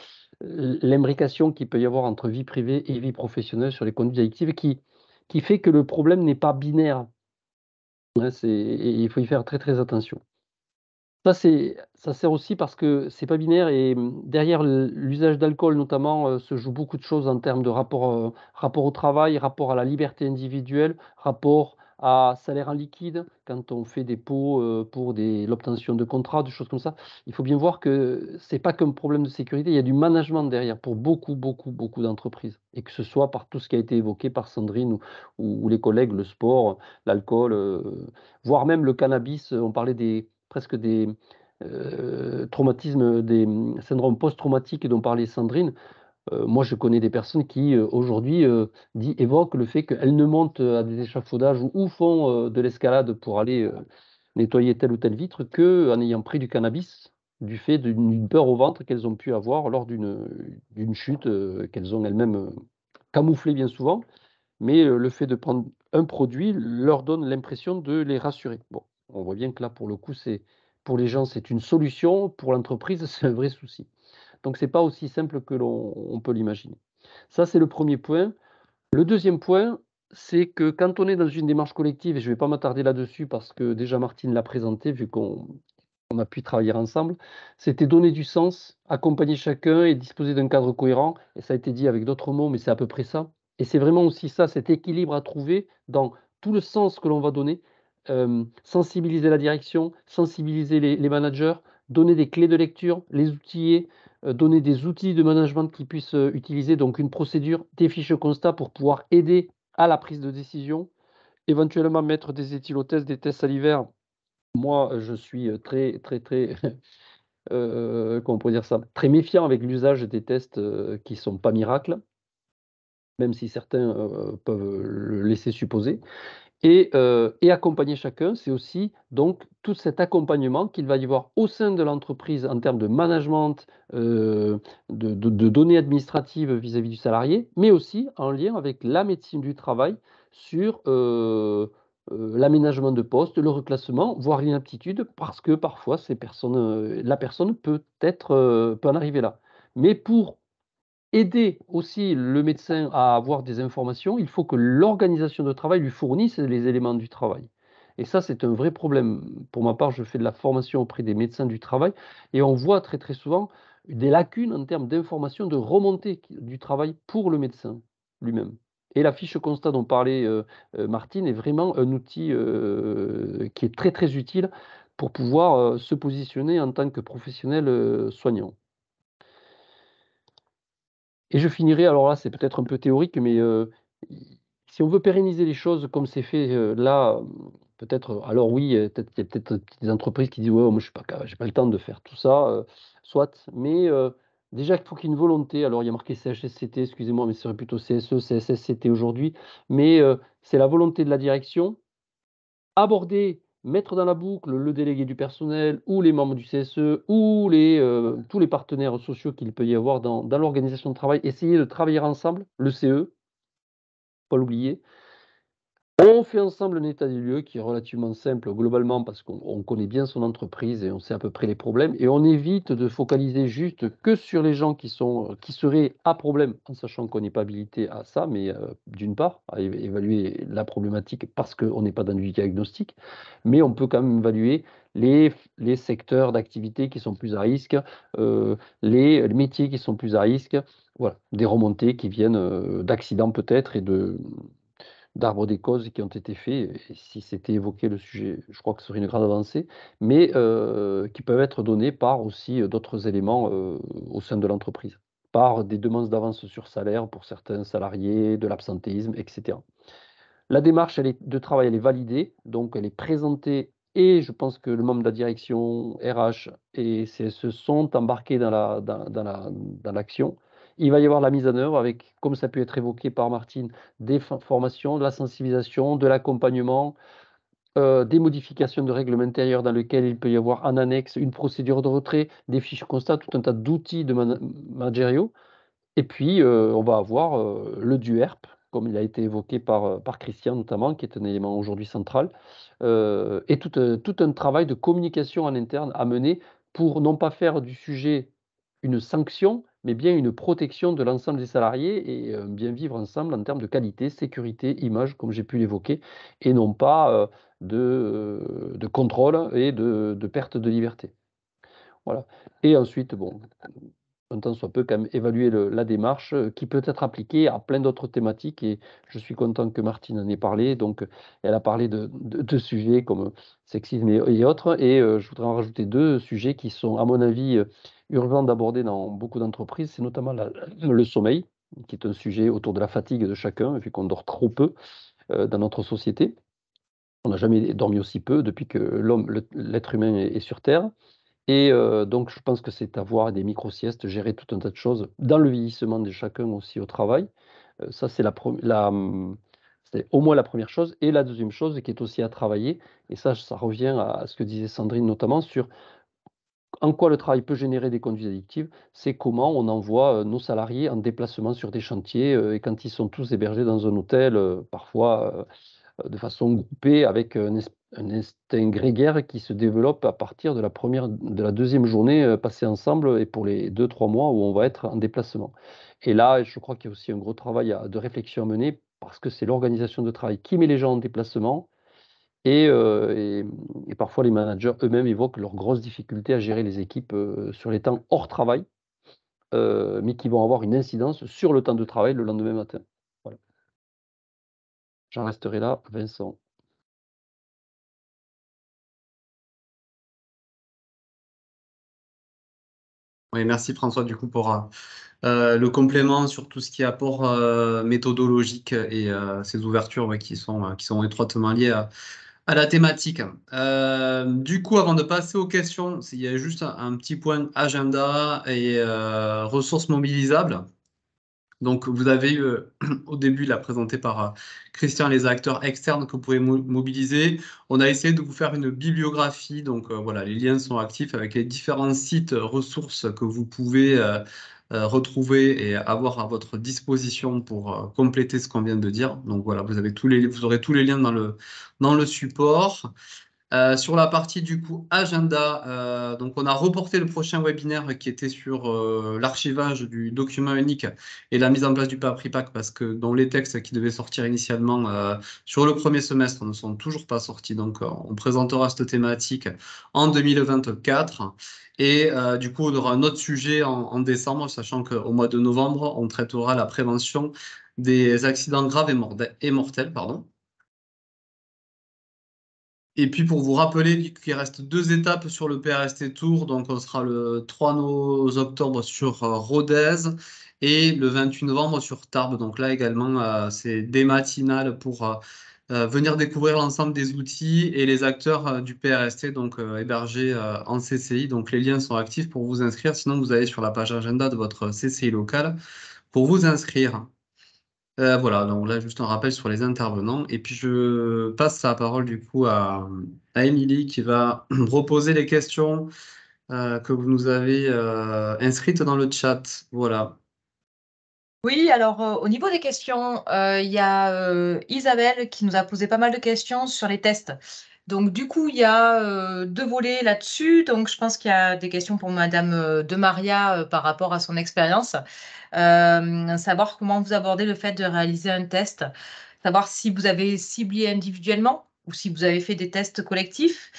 l'imbrication qu'il peut y avoir entre vie privée et vie professionnelle sur les conduites addictives qui fait que le problème n'est pas binaire. Ouais, et il faut y faire très, très attention. Ça sert aussi parce que c'est pas binaire et derrière l'usage d'alcool notamment, se jouent beaucoup de choses en termes de rapport au travail, rapport à la liberté individuelle, rapport à salaire en liquide, quand on fait des pots, pour l'obtention de contrats, des choses comme ça. Il faut bien voir que c'est pas qu'un problème de sécurité, il y a du management derrière pour beaucoup, beaucoup, beaucoup d'entreprises et que ce soit par tout ce qui a été évoqué par Sandrine ou les collègues, le sport, l'alcool, voire même le cannabis, on parlait presque des traumatismes, des syndromes post-traumatiques dont parlait Sandrine. Moi, je connais des personnes qui, aujourd'hui, évoquent le fait qu'elles ne montent à des échafaudages ou font de l'escalade pour aller nettoyer telle ou telle vitre qu'en ayant pris du cannabis, du fait d'une peur au ventre qu'elles ont pu avoir lors d'une chute qu'elles ont elles-mêmes camouflée bien souvent. Mais le fait de prendre un produit leur donne l'impression de les rassurer. Bon, on voit bien que là, pour le coup, pour les gens, c'est une solution, pour l'entreprise, c'est un vrai souci. Donc c'est pas aussi simple que on peut l'imaginer. Ça, c'est le premier point. Le deuxième point, c'est que quand on est dans une démarche collective, et je ne vais pas m'attarder là-dessus parce que déjà Martine l'a présenté, vu qu'on a pu travailler ensemble, c'était donner du sens, accompagner chacun et disposer d'un cadre cohérent. Et ça a été dit avec d'autres mots, mais c'est à peu près ça. Et c'est vraiment aussi ça, cet équilibre à trouver dans tout le sens que l'on va donner, sensibiliser la direction, sensibiliser les managers, donner des clés de lecture, les outiller, donner des outils de management qu'ils puissent utiliser, donc une procédure, des fiches constat pour pouvoir aider à la prise de décision, éventuellement mettre des éthylotests, des tests salivaires. Moi, je suis très, très, très, comment on pourrait dire ça? Très méfiant avec l'usage des tests qui ne sont pas miracles. même si certains peuvent le laisser supposer. Et accompagner chacun, c'est aussi donc tout cet accompagnement qu'il va y avoir au sein de l'entreprise en termes de management, de données administratives vis-à-vis du salarié, mais aussi en lien avec la médecine du travail sur, l'aménagement de poste, le reclassement, voire l'inaptitude, parce que parfois ces personnes, la personne peut en arriver là. Mais pour aider aussi le médecin à avoir des informations, il faut que l'organisation de travail lui fournisse les éléments du travail. Et ça, c'est un vrai problème. Pour ma part, je fais de la formation auprès des médecins du travail et on voit très, très souvent des lacunes en termes d'information, de remontée du travail pour le médecin lui-même. Et la fiche constat dont parlait Martine est vraiment un outil qui est très, très utile pour pouvoir se positionner en tant que professionnel soignant. Et je finirai, alors là, c'est peut-être un peu théorique, mais si on veut pérenniser les choses comme c'est fait, là, peut-être, alors oui, il y a peut-être des entreprises qui disent: «Ouais, moi, je suis pas ca j'ai pas le temps de faire tout ça», soit, mais déjà, il faut qu'il y ait une volonté. Alors, il y a marqué CHSCT, excusez-moi, mais ce serait plutôt CSE, CSSCT aujourd'hui, mais c'est la volonté de la direction. Aborder, mettre dans la boucle le délégué du personnel ou les membres du CSE ou tous les partenaires sociaux qu'il peut y avoir dans l'organisation de travail. Essayer de travailler ensemble, le CE, pas l'oublier. On fait ensemble un état des lieux qui est relativement simple globalement parce qu'on connaît bien son entreprise et on sait à peu près les problèmes et on évite de focaliser juste que sur les gens qui seraient à problème, en sachant qu'on n'est pas habilité à ça, mais d'une part, à évaluer la problématique parce qu'on n'est pas dans du diagnostic, mais on peut quand même évaluer les secteurs d'activité qui sont plus à risque, les métiers qui sont plus à risque, voilà, des remontées qui viennent d'accidents peut-être et d'arbres des causes qui ont été faits et si c'était évoqué le sujet, je crois que ce serait une grande avancée, mais qui peuvent être donnés par aussi, d'autres éléments, au sein de l'entreprise. Par des demandes d'avance sur salaire pour certains salariés, de l'absentéisme et cetera. La démarche de travail, elle est validée, donc elle est présentée et je pense que le membre de la direction, RH et CSE sont embarqués dans l'action. Il va y avoir la mise en œuvre avec, comme ça a pu être évoqué par Martine, des formations, de la sensibilisation, de l'accompagnement, des modifications de règlements intérieurs dans lesquelles il peut y avoir en annexe une procédure de retrait, des fiches constats, tout un tas d'outils managériaux. Et puis, on va avoir, le DUERP, comme il a été évoqué par Christian notamment, qui est un élément aujourd'hui central, et tout un travail de communication en interne à mener pour non pas faire du sujet une sanction, mais bien une protection de l'ensemble des salariés et bien vivre ensemble en termes de qualité, sécurité, image, comme j'ai pu l'évoquer et non pas, de contrôle et de perte de liberté. Voilà et ensuite, bon, un temps soit peu quand même évaluer la démarche, qui peut être appliquée à plein d'autres thématiques et je suis content que Martine en ait parlé. Donc, elle a parlé de sujets comme sexisme et autres et je voudrais en rajouter 2 sujets qui sont à mon avis, urgents d'aborder dans beaucoup d'entreprises. C'est notamment le sommeil, qui est un sujet autour de la fatigue de chacun, vu qu'on dort trop peu, dans notre société. On n'a jamais dormi aussi peu depuis que l'être humain est sur terre. Et donc je pense que c'est avoir des micro-siestes, gérer tout un tas de choses dans le vieillissement de chacun aussi au travail. Ça c'est c'est au moins la première chose et la deuxième chose qui est aussi à travailler et ça revient à ce que disait Sandrine notamment sur en quoi le travail peut générer des conduites addictives, c'est comment on envoie, nos salariés en déplacement sur des chantiers, et quand ils sont tous hébergés dans un hôtel, parfois, de façon groupée avec un instinct grégaire qui se développe à partir de la deuxième journée, passée ensemble et pour les 2-3 mois où on va être en déplacement. Et là, je crois qu'il y a aussi un gros travail de réflexion à mener parce que c'est l'organisation de travail qui met les gens en déplacement et parfois les managers eux-mêmes évoquent leurs grosses difficultés à gérer les équipes, sur les temps hors travail, mais qui vont avoir une incidence sur le temps de travail le lendemain matin. Voilà. J'en resterai là, Vincent. Oui, merci François du coup pour le complément sur tout ce qui est apport méthodologique et ces ouvertures ouais, qui sont étroitement liées à la thématique. Du coup, avant de passer aux questions, il y a juste un petit point agenda et ressources mobilisables. Donc, vous avez eu au début, là, présenté par Christian, les acteurs externes que vous pouvez mobiliser. On a essayé de vous faire une bibliographie. Donc, voilà, les liens sont actifs avec les différents sites ressources que vous pouvez retrouver et avoir à votre disposition pour compléter ce qu'on vient de dire. Donc, voilà, vous aurez tous les liens dans le support. Sur la partie du coup agenda, donc on a reporté le prochain webinaire qui était sur l'archivage du document unique et la mise en place du PAPRIPAC parce que dans les textes qui devaient sortir initialement sur le premier semestre ne sont toujours pas sortis. Donc on présentera cette thématique en 2024 et du coup on aura un autre sujet en décembre, sachant qu'au mois de novembre on traitera la prévention des accidents graves et mortels, pardon. Et puis pour vous rappeler qu'il reste 2 étapes sur le PRST Tour, donc on sera le 3 octobre sur Rodez et le 28 novembre sur Tarbes. Donc là également, c'est des matinales pour venir découvrir l'ensemble des outils et les acteurs du PRST, donc hébergés en CCI. Donc les liens sont actifs pour vous inscrire, sinon vous allez sur la page agenda de votre CCI locale pour vous inscrire. Voilà, donc là, juste un rappel sur les intervenants. Et puis, je passe la parole du coup à Émilie qui va reposer les questions que vous nous avez inscrites dans le chat. Voilà. Oui, alors au niveau des questions, il y a Isabelle qui nous a posé pas mal de questions sur les tests. Donc du coup, il y a 2 volets là-dessus. Donc je pense qu'il y a des questions pour Madame de Maria par rapport à son expérience. Savoir comment vous abordez le fait de réaliser un test, savoir si vous avez ciblé individuellement ou si vous avez fait des tests collectifs,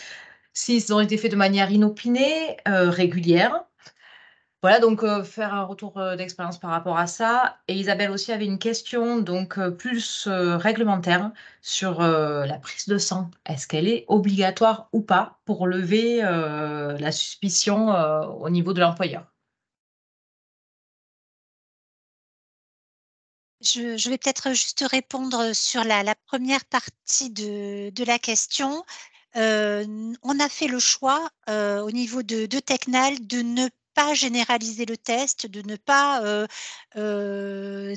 s'ils ont été faits de manière inopinée, régulière. Voilà, donc faire un retour d'expérience par rapport à ça. Et Isabelle aussi avait une question donc plus réglementaire sur la prise de sang. Est-ce qu'elle est obligatoire ou pas pour lever la suspicion au niveau de l'employeur? Je vais peut-être juste répondre sur la première partie de la question. On a fait le choix au niveau de Tecnal de ne pas généraliser le test, de ne pas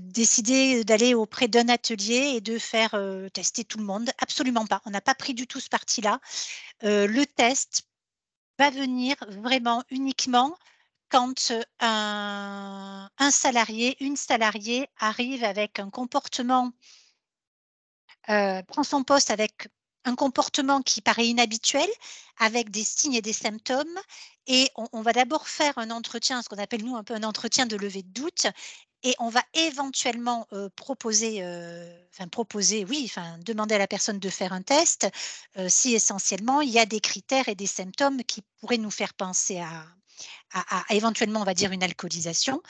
décider d'aller auprès d'un atelier et de faire tester tout le monde. Absolument pas. On n'a pas pris du tout ce parti-là. Le test va venir vraiment uniquement quand un salarié, une salariée arrive avec un comportement, prend son poste avec un comportement qui paraît inhabituel, avec des signes et des symptômes, et on va d'abord faire un entretien, ce qu'on appelle nous un peu un entretien de levée de doute, et on va éventuellement demander à la personne de faire un test, si essentiellement il y a des critères et des symptômes qui pourraient nous faire penser à éventuellement, on va dire, une alcoolisation.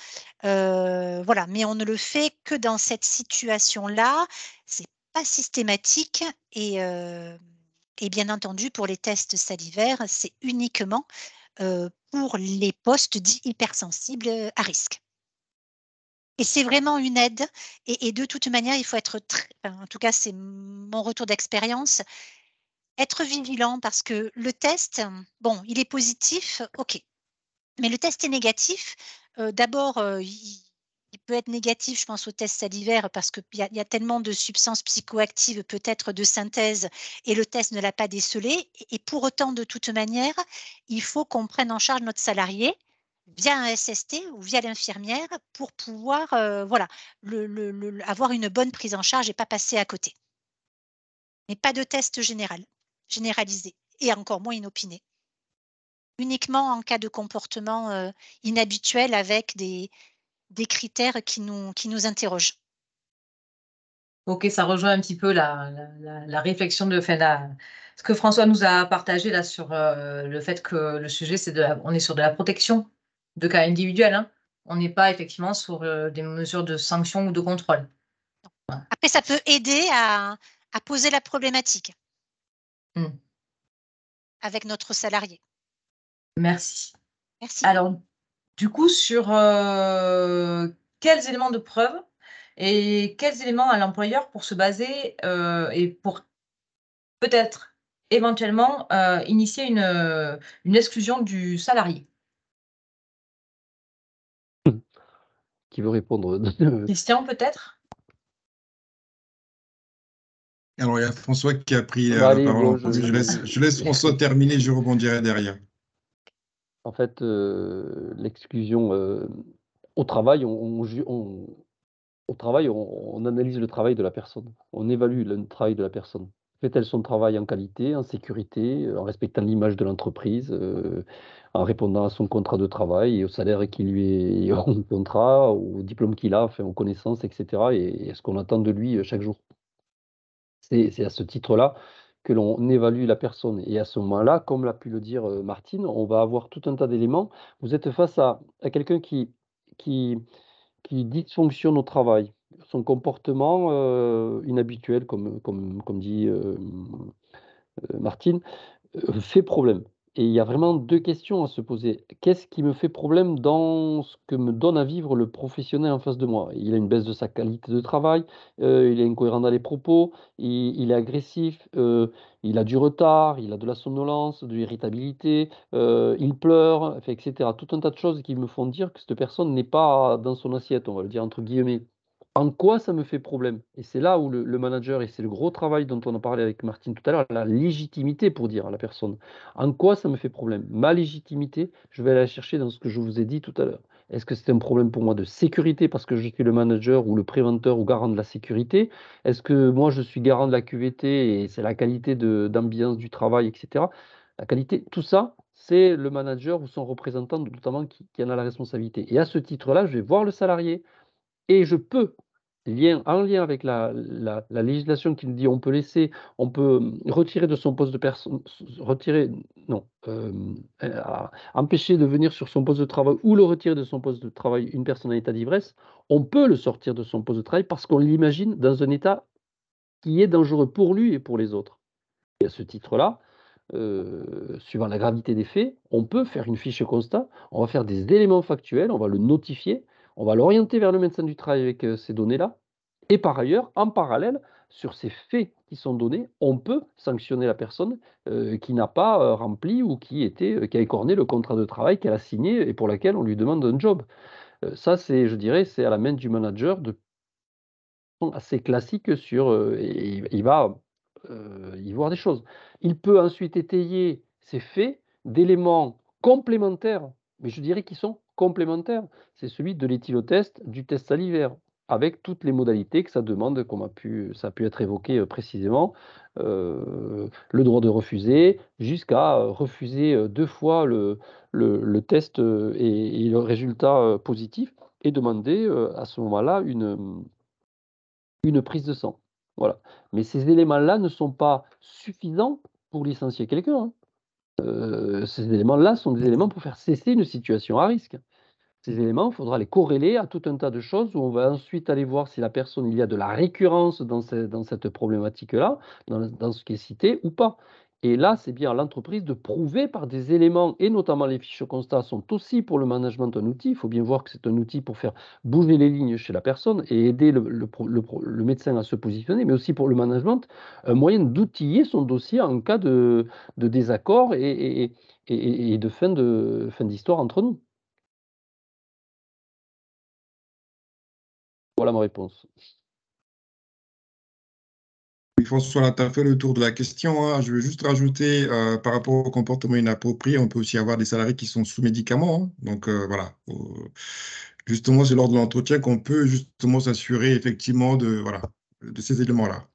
Voilà, mais on ne le fait que dans cette situation-là. C'est pas systématique et bien entendu, pour les tests salivaires, c'est uniquement pour les postes dits hypersensibles à risque. Et c'est vraiment une aide. Et de toute manière, il faut être en tout cas, c'est mon retour d'expérience, être vigilant parce que le test, bon, il est positif, ok. Mais le test est négatif. D'abord, il peut être négatif, je pense au test salivaire, parce qu'il y a tellement de substances psychoactives, peut-être de synthèse, et le test ne l'a pas décelé. Et pour autant, de toute manière, il faut qu'on prenne en charge notre salarié via un SST ou via l'infirmière pour pouvoir voilà, avoir une bonne prise en charge et pas passer à côté. Mais pas de test généralisé, et encore moins inopiné. Uniquement en cas de comportement inhabituel avec des critères qui nous interrogent. Ok, ça rejoint un petit peu la réflexion ce que François nous a partagé là sur le fait que le sujet, on est sur de la protection de cas individuels, hein. On n'est pas effectivement sur des mesures de sanction ou de contrôle. Après, ça peut aider à poser la problématique avec notre salarié. Merci. Merci. Alors, du coup, sur quels éléments de preuve et quels éléments à l'employeur pour se baser et pour peut-être éventuellement initier une exclusion du salarié? qui veut répondre? Christian, peut-être? Alors, il y a François qui a pris Bah, la allez, parole en bon, premier. Je laisse François terminer, je rebondirai derrière. en fait, l'exclusion au travail, au travail, on analyse le travail de la personne. On évalue le travail de la personne. Fait-elle son travail en qualité, en sécurité, en respectant l'image de l'entreprise, en répondant à son contrat de travail et au salaire qui lui est au contrat, au diplôme qu'il a, enfin, aux connaissances, etc. Et ce qu'on attend de lui chaque jour. C'est à ce titre-là que l'on évalue la personne. Et à ce moment-là, comme l'a pu le dire Martine, on va avoir tout un tas d'éléments. Vous êtes face à quelqu'un qui, qui dysfonctionne au travail. Son comportement inhabituel, comme dit Martine, fait problème. Et il y a vraiment 2 questions à se poser. Qu'est-ce qui me fait problème dans ce que me donne à vivre le professionnel en face de moi? Il a une baisse de sa qualité de travail, il est incohérent dans les propos, il est agressif, il a du retard, il a de la somnolence, de l'irritabilité, il pleure, enfin et cetera. Tout un tas de choses qui me font dire que cette personne n'est pas dans son assiette, on va le dire entre guillemets. En quoi ça me fait problème? Et c'est là où le manager et c'est le gros travail dont on a parlé avec Martine tout à l'heure, la légitimité pour dire à la personne: «En quoi ça me fait problème?» Ma légitimité, je vais aller la chercher dans ce que je vous ai dit tout à l'heure. Est-ce que c'est un problème pour moi de sécurité parce que je suis le manager ou le préventeur ou garant de la sécurité? Est-ce que moi je suis garant de la QVT et c'est la qualité d'ambiance du travail et cetera? La qualité, tout ça, c'est le manager ou son représentant notamment qui en a la responsabilité et à ce titre-là, je vais voir le salarié et je peux, en lien avec la législation qui nous dit on peut, retirer de son poste de personne retirer non, empêcher de venir sur son poste de travail ou le retirer de son poste de travail une personne en état d'ivresse, on peut le sortir de son poste de travail parce qu'on l'imagine dans un état qui est dangereux pour lui et pour les autres et à ce titre-là, suivant la gravité des faits, on peut faire une fiche constat, on va faire des éléments factuels, on va le notifier, on va l'orienter vers le médecin du travail avec, ces données-là et par ailleurs, en parallèle, sur ces faits qui sont donnés, on peut sanctionner la personne, qui n'a pas, rempli ou qui a écorné le contrat de travail qu'elle a signé et pour laquelle on lui demande un job. Ça, c'est je dirais, c'est à la main du manager de assez classique sur, et il va, y voir des choses. Il peut ensuite étayer ces faits d'éléments complémentaires, mais je dirais qu'ils sont complémentaires. C'est celui de l'éthylotest, du test salivaire, avec toutes les modalités que ça demande, comme ça a pu être évoqué, précisément. Le droit de refuser, jusqu'à, refuser, 2 fois le test, et le résultat, positif et demander, à ce moment-là une prise de sang, voilà. Mais ces éléments-là ne sont pas suffisants pour licencier quelqu'un, hein. Ces éléments-là sont des éléments pour faire cesser une situation à risque. Ces éléments, il faudra les corréler à tout un tas de choses où on va ensuite aller voir si la personne il y a de la récurrence dans cette problématique-là, dans ce qui est cité ou pas. Et là, c'est bien à l'entreprise de prouver par des éléments et notamment les fiches constats sont aussi pour le management un outil. Il faut bien voir que c'est un outil pour faire bouger les lignes chez la personne et aider le médecin à se positionner, mais aussi pour le management, un moyen d'outiller son dossier en cas de désaccord et de fin d'histoire entre nous. Voilà ma réponse. Oui, François, là, tu as fait le tour de la question, hein. Je veux juste rajouter, par rapport au comportement inapproprié, on peut aussi avoir des salariés qui sont sous médicaments, hein. Donc, voilà. Justement, c'est lors de l'entretien qu'on peut justement s'assurer effectivement voilà, de ces éléments-là.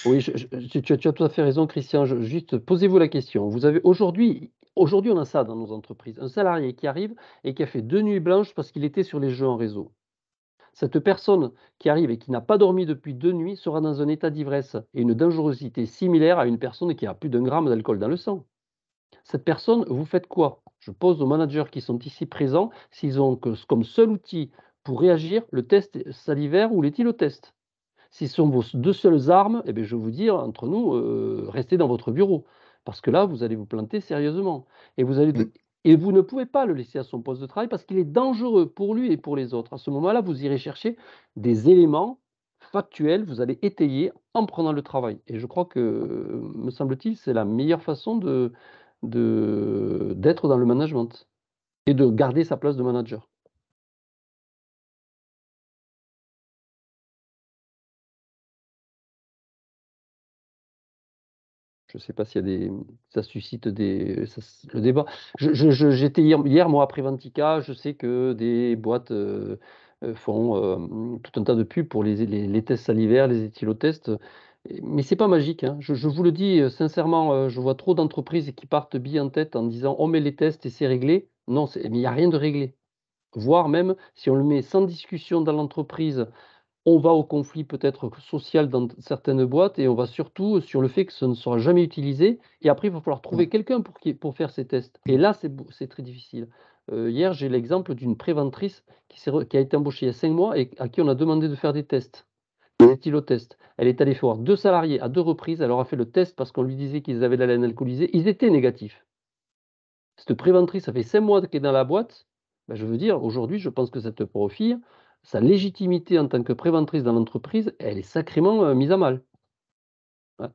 Oui, tu as tout à fait raison, Christian. Juste posez-vous la question. Vous avez aujourd'hui, on a ça dans nos entreprises. Un salarié qui arrive et qui a fait 2 nuits blanches parce qu'il était sur les jeux en réseau. Cette personne qui arrive et qui n'a pas dormi depuis 2 nuits sera dans un état d'ivresse et une dangerosité similaire à une personne qui a plus d'1 gramme d'alcool dans le sang. Cette personne, vous faites quoi? Je pose aux managers qui sont ici présents s'ils ont comme seul outil pour réagir le test salivaire ou l'éthylotest. Si ce sont vos 2 seules armes, eh beh, je vais vous dire entre nous, restez dans votre bureau. Parce que là, vous allez vous planter sérieusement et Mm. vous ne pouvez pas le laisser à son poste de travail parce qu'il est dangereux pour lui et pour les autres. À ce moment-là, vous irez chercher des éléments factuels, vous allez étayer en prenant le travail et je crois que, me semble-t-il, c'est la meilleure façon d'être dans le management et de garder sa place de manager. Je ne sais pas s'il y a ça suscite le débat. J'étais hier, moi, à Préventica, je sais que des boîtes font tout un tas de pubs pour les tests salivaires, les éthylotests, mais c'est pas magique, hein. Je vous le dis sincèrement, je vois trop d'entreprises qui partent billes en tête en disant: «On met les tests et c'est réglé». Non, mais il n'y a rien de réglé. Voire même, si on le met sans discussion dans l'entreprise, on va au conflit peut-être social dans certaines boîtes et on va surtout sur le fait que ça ne sera jamais utilisé et après il va falloir trouver quelqu'un pour faire ces tests et là c'est très difficile. Hier, j'ai l'exemple d'une préventrice qui a été embauchée il y a 5 mois et à qui on a demandé de faire des tests, des éthylotests. Elle est allée voir 2 salariés à 2 reprises, elle leur a fait le test parce qu'on lui disait qu'ils avaient de la laine alcoolisée, ils étaient négatifs. Cette préventrice, ça fait 5 mois qu'elle est dans la boîte, je veux dire, aujourd'hui, je pense que cette pauvre fille, sa légitimité en tant que préventrice dans l'entreprise, elle est sacrément, mise à mal.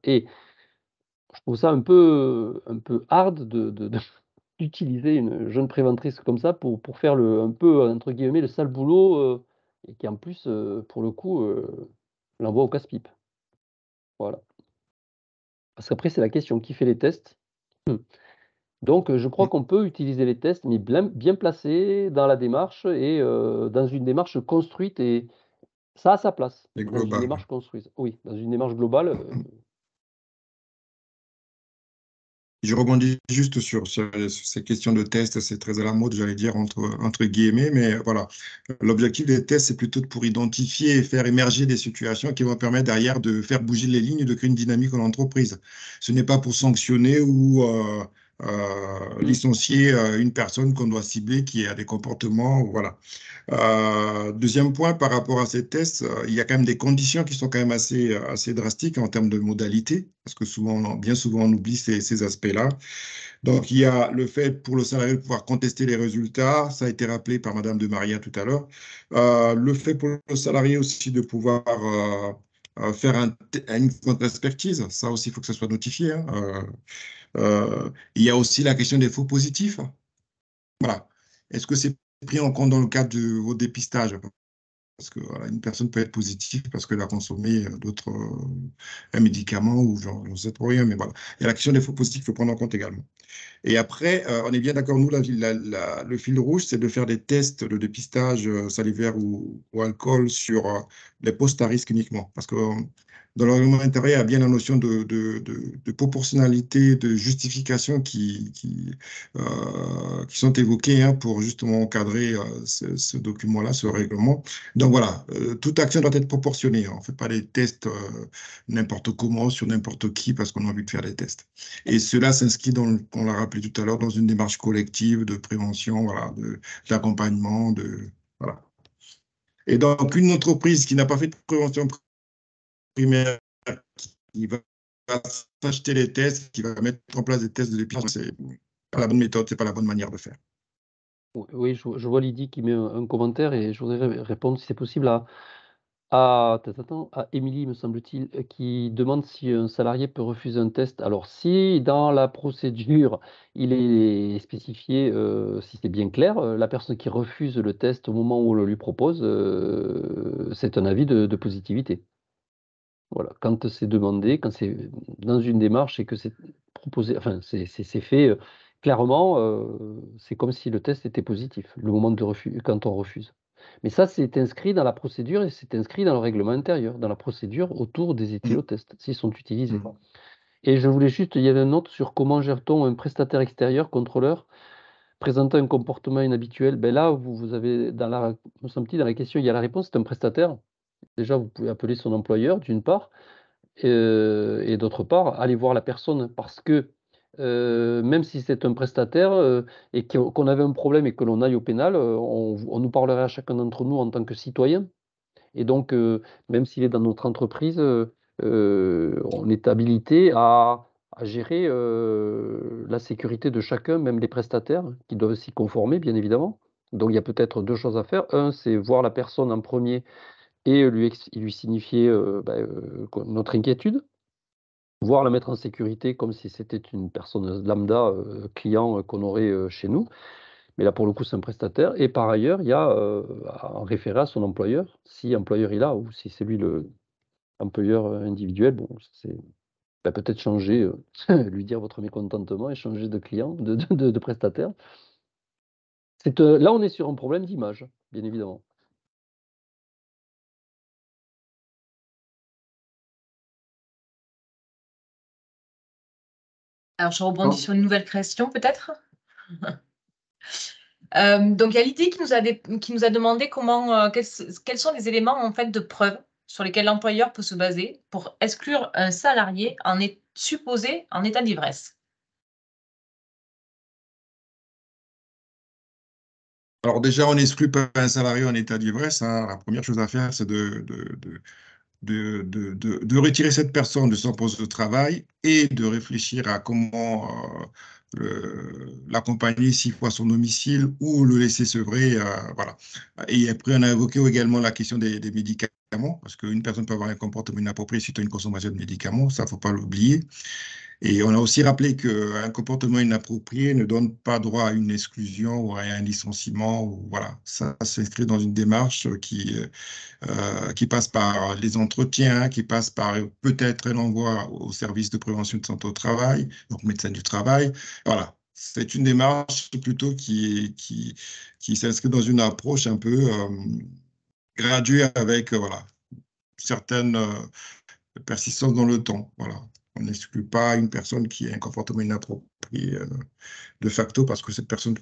Et je trouve ça un peu hard d'utiliser une jeune préventrice comme ça pour faire un peu, entre guillemets, «le sale boulot», et qui en plus, pour le coup, l'envoie au casse-pipe. Voilà. Parce qu'après, c'est la question: qui fait les tests? Donc, je crois qu'on peut utiliser les tests, mais bien placés dans la démarche et dans une démarche construite et ça a sa place. Et Dans une global. démarche construite. Oui, dans une démarche globale, Je rebondis juste sur ces questions de tests, c'est très à la mode, j'allais dire, entre guillemets, mais voilà. L'objectif des tests, c'est plutôt pour identifier et faire émerger des situations qui vont permettre derrière de faire bouger les lignes, de créer une dynamique en entreprise. Ce n'est pas pour sanctionner ou licencier une personne qu'on doit cibler qui a des comportements, voilà. Deuxième point, par rapport à ces tests, il y a quand même des conditions qui sont quand même assez drastiques en termes de modalités, parce que bien souvent, on oublie ces aspects-là. Donc, il y a le fait pour le salarié de pouvoir contester les résultats, ça a été rappelé par Madame de Maria tout à l'heure. Le fait pour le salarié aussi de pouvoir faire une contre-expertise, ça aussi, il faut que ça soit notifié, hein. Il y a aussi la question des faux positifs. Voilà. Est-ce que c'est pris en compte dans le cadre de vos dépistages? Parce que voilà, une personne peut être positive parce qu'elle a consommé un médicament ou genre, je ne sais trop rien, mais voilà. Il y a la question des faux positifs qu'il faut prendre en compte également. Et après, on est bien d'accord, nous, le fil rouge, c'est de faire des tests de dépistage salivaire ou alcool sur les postes à risque uniquement. Parce que dans le règlement intérieur, il y a bien la notion de proportionnalité, de justification qui sont évoquées hein, pour justement encadrer ce document-là, ce règlement. Donc voilà, toute action doit être proportionnée, hein. On ne fait pas des tests n'importe comment sur n'importe qui parce qu'on a envie de faire des tests. Et cela s'inscrit, on l'a rappelé tout à l'heure, dans une démarche collective de prévention, voilà, d'accompagnement, voilà. Et donc, une entreprise qui n'a pas fait de prévention primaire, qui va s'acheter les tests, qui va mettre en place des tests de dépistage, c'est pas la bonne méthode, c'est pas la bonne manière de faire. oui, je vois Lydie qui met un commentaire et je voudrais répondre si c'est possible à Émilie, me semble-t-il, qui demande si un salarié peut refuser un test. Alors, si dans la procédure, il est spécifié, si c'est bien clair, la personne qui refuse le test au moment où on le lui propose, c'est un avis de positivité. Voilà, quand c'est demandé, quand c'est dans une démarche et que c'est proposé, enfin, c'est fait, clairement, c'est comme si le test était positif, le moment de refus quand on refuse. Mais ça, c'est inscrit dans la procédure et c'est inscrit dans le règlement intérieur, dans la procédure autour des éthylotests, s'ils sont utilisés. Et je voulais juste il y avait une note sur comment gère-t-on un prestataire extérieur, contrôleur, présentant un comportement inhabituel. Là, vous avez me semble-t-il, dans la question, il y a la réponse, c'est un prestataire. Déjà, vous pouvez appeler son employeur, d'une part, et d'autre part, aller voir la personne parce que, même si c'est un prestataire, et qu'on avait un problème et que l'on aille au pénal, on nous parlerait à chacun d'entre nous en tant que citoyen et donc, même s'il est dans notre entreprise, on est habilité à gérer, la sécurité de chacun, même les prestataires qui doivent s'y conformer, bien évidemment. Donc il y a peut-être 2 choses à faire. Un, c'est voir la personne en premier et lui signifier, notre inquiétude, voire la mettre en sécurité comme si c'était une personne lambda, client, qu'on aurait, chez nous. Mais là, pour le coup, c'est un prestataire et par ailleurs, il y a, à en référer à son employeur, si employeur il a ou si c'est lui le employeur, individuel, bon, c'est peut-être changer, lui dire votre mécontentement et changer de client, de prestataire. Là, on est sur un problème d'image, bien évidemment. Alors, je rebondis sur une nouvelle question, peut-être. Donc, il y a Lydie qui nous a demandé quels sont les éléments en fait, de preuve sur lesquels l'employeur peut se baser pour exclure un salarié supposé en état d'ivresse. Alors déjà, on n'exclut pas un salarié en état d'ivresse, hein. La première chose à faire, c'est de retirer cette personne de son poste de travail et de réfléchir à comment l'accompagner s'il faut à son domicile ou le laisser sevrer. Voilà. Et après, on a évoqué également la question des médicaments, parce qu'une personne peut avoir un comportement inapproprié suite à une consommation de médicaments, ça, il ne faut pas l'oublier. Et on a aussi rappelé qu'un comportement inapproprié ne donne pas droit à une exclusion ou à un licenciement. Voilà, ça s'inscrit dans une démarche qui passe par les entretiens, qui passe par peut-être un envoi au service de prévention de santé au travail, donc médecin du travail. Voilà, c'est une démarche plutôt qui s'inscrit dans une approche un peu graduée avec voilà, certaines persistances dans le temps. Voilà. On n'exclut pas une personne qui a un comportement inapproprié de facto parce que cette personne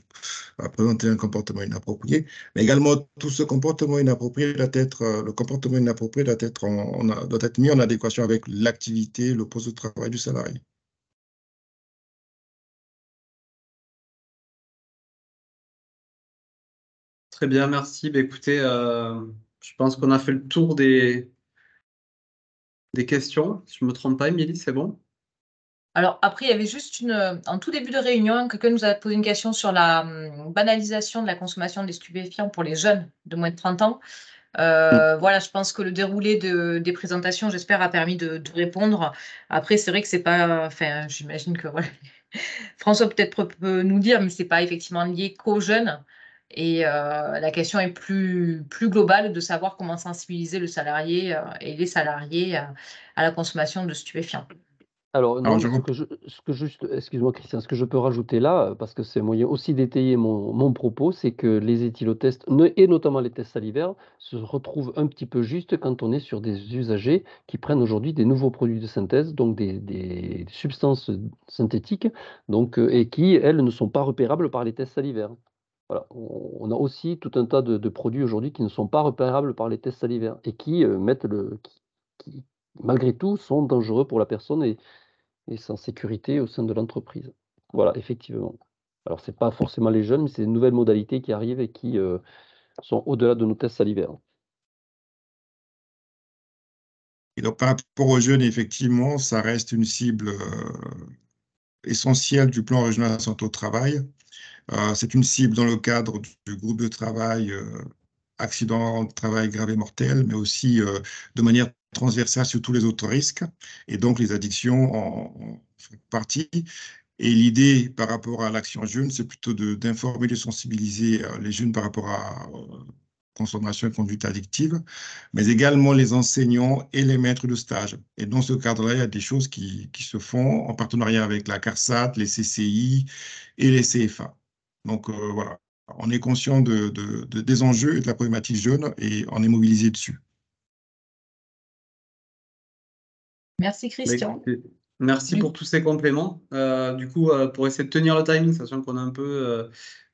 a présenté un comportement inapproprié. Mais également, tout ce comportement inapproprié doit être, le comportement inapproprié doit être mis en adéquation avec l'activité, le poste de travail du salarié. Très bien, merci. Écoutez, je pense qu'on a fait le tour des questions. Si je ne me trompe pas, Émilie, c'est bon? Alors après, il y avait juste en tout début de réunion, quelqu'un nous a posé une question sur la banalisation de la consommation des stupéfiants pour les jeunes de moins de 30 ans. Voilà, je pense que le déroulé des présentations, j'espère, a permis de répondre. Après, c'est vrai que c'est pas, enfin, j'imagine que voilà, François peut-être peut nous dire, mais c'est pas effectivement lié qu'aux jeunes. Et la question est plus globale de savoir comment sensibiliser le salarié et les salariés à la consommation de stupéfiants. Alors, non, Alors, excuse-moi Christian, ce que je peux rajouter là, parce que c'est un moyen aussi d'étayer mon propos, c'est que les éthylotests, et notamment les tests salivaires, se retrouvent un petit peu juste quand on est sur des usagers qui prennent aujourd'hui des nouveaux produits de synthèse, donc des substances synthétiques, donc, et qui, elles, ne sont pas repérables par les tests salivaires. Voilà. On a aussi tout un tas de produits aujourd'hui qui ne sont pas repérables par les tests salivaires et qui qui, malgré tout, sont dangereux pour la personne et sans sécurité au sein de l'entreprise. Voilà, effectivement. Alors, ce n'est pas forcément les jeunes, mais c'est des nouvelles modalités qui arrivent et qui sont au-delà de nos tests salivaires. et donc, par rapport aux jeunes, effectivement, ça reste une cible essentielle du plan régional de santé au travail. C'est une cible dans le cadre du groupe de travail accident de travail grave et mortel, mais aussi de manière transversale sur tous les autres risques. Et donc, les addictions en font partie. Et l'idée par rapport à l'action jeune, c'est plutôt d'informer, de sensibiliser les jeunes par rapport à consommation et conduite addictive, mais également les enseignants et les maîtres de stage. Et dans ce cadre-là, il y a des choses qui se font en partenariat avec la CARSAT, les CCI et les CFA. Donc voilà, on est conscient des enjeux et de la problématique jeune et on est mobilisé dessus. Merci Christian. Merci pour tous ces compléments. Du coup, pour essayer de tenir le timing, sachant qu'on a un peu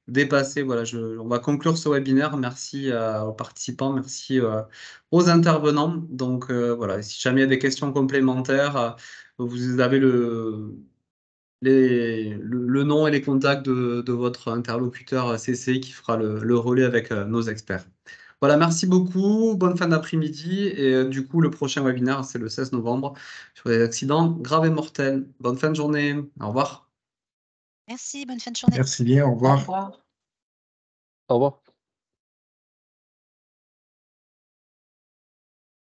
dépassé, voilà, on va conclure ce webinaire. Merci aux participants, merci aux intervenants. Donc voilà, si jamais il y a des questions complémentaires, vous avez le nom et les contacts de votre interlocuteur CCI qui fera le relais avec nos experts. Voilà, merci beaucoup, bonne fin d'après-midi. Et du coup, le prochain webinaire, c'est le 16 novembre sur les accidents graves et mortels. Bonne fin de journée, au revoir. Merci, bonne fin de journée. Merci bien, au Au revoir. revoir. Au revoir.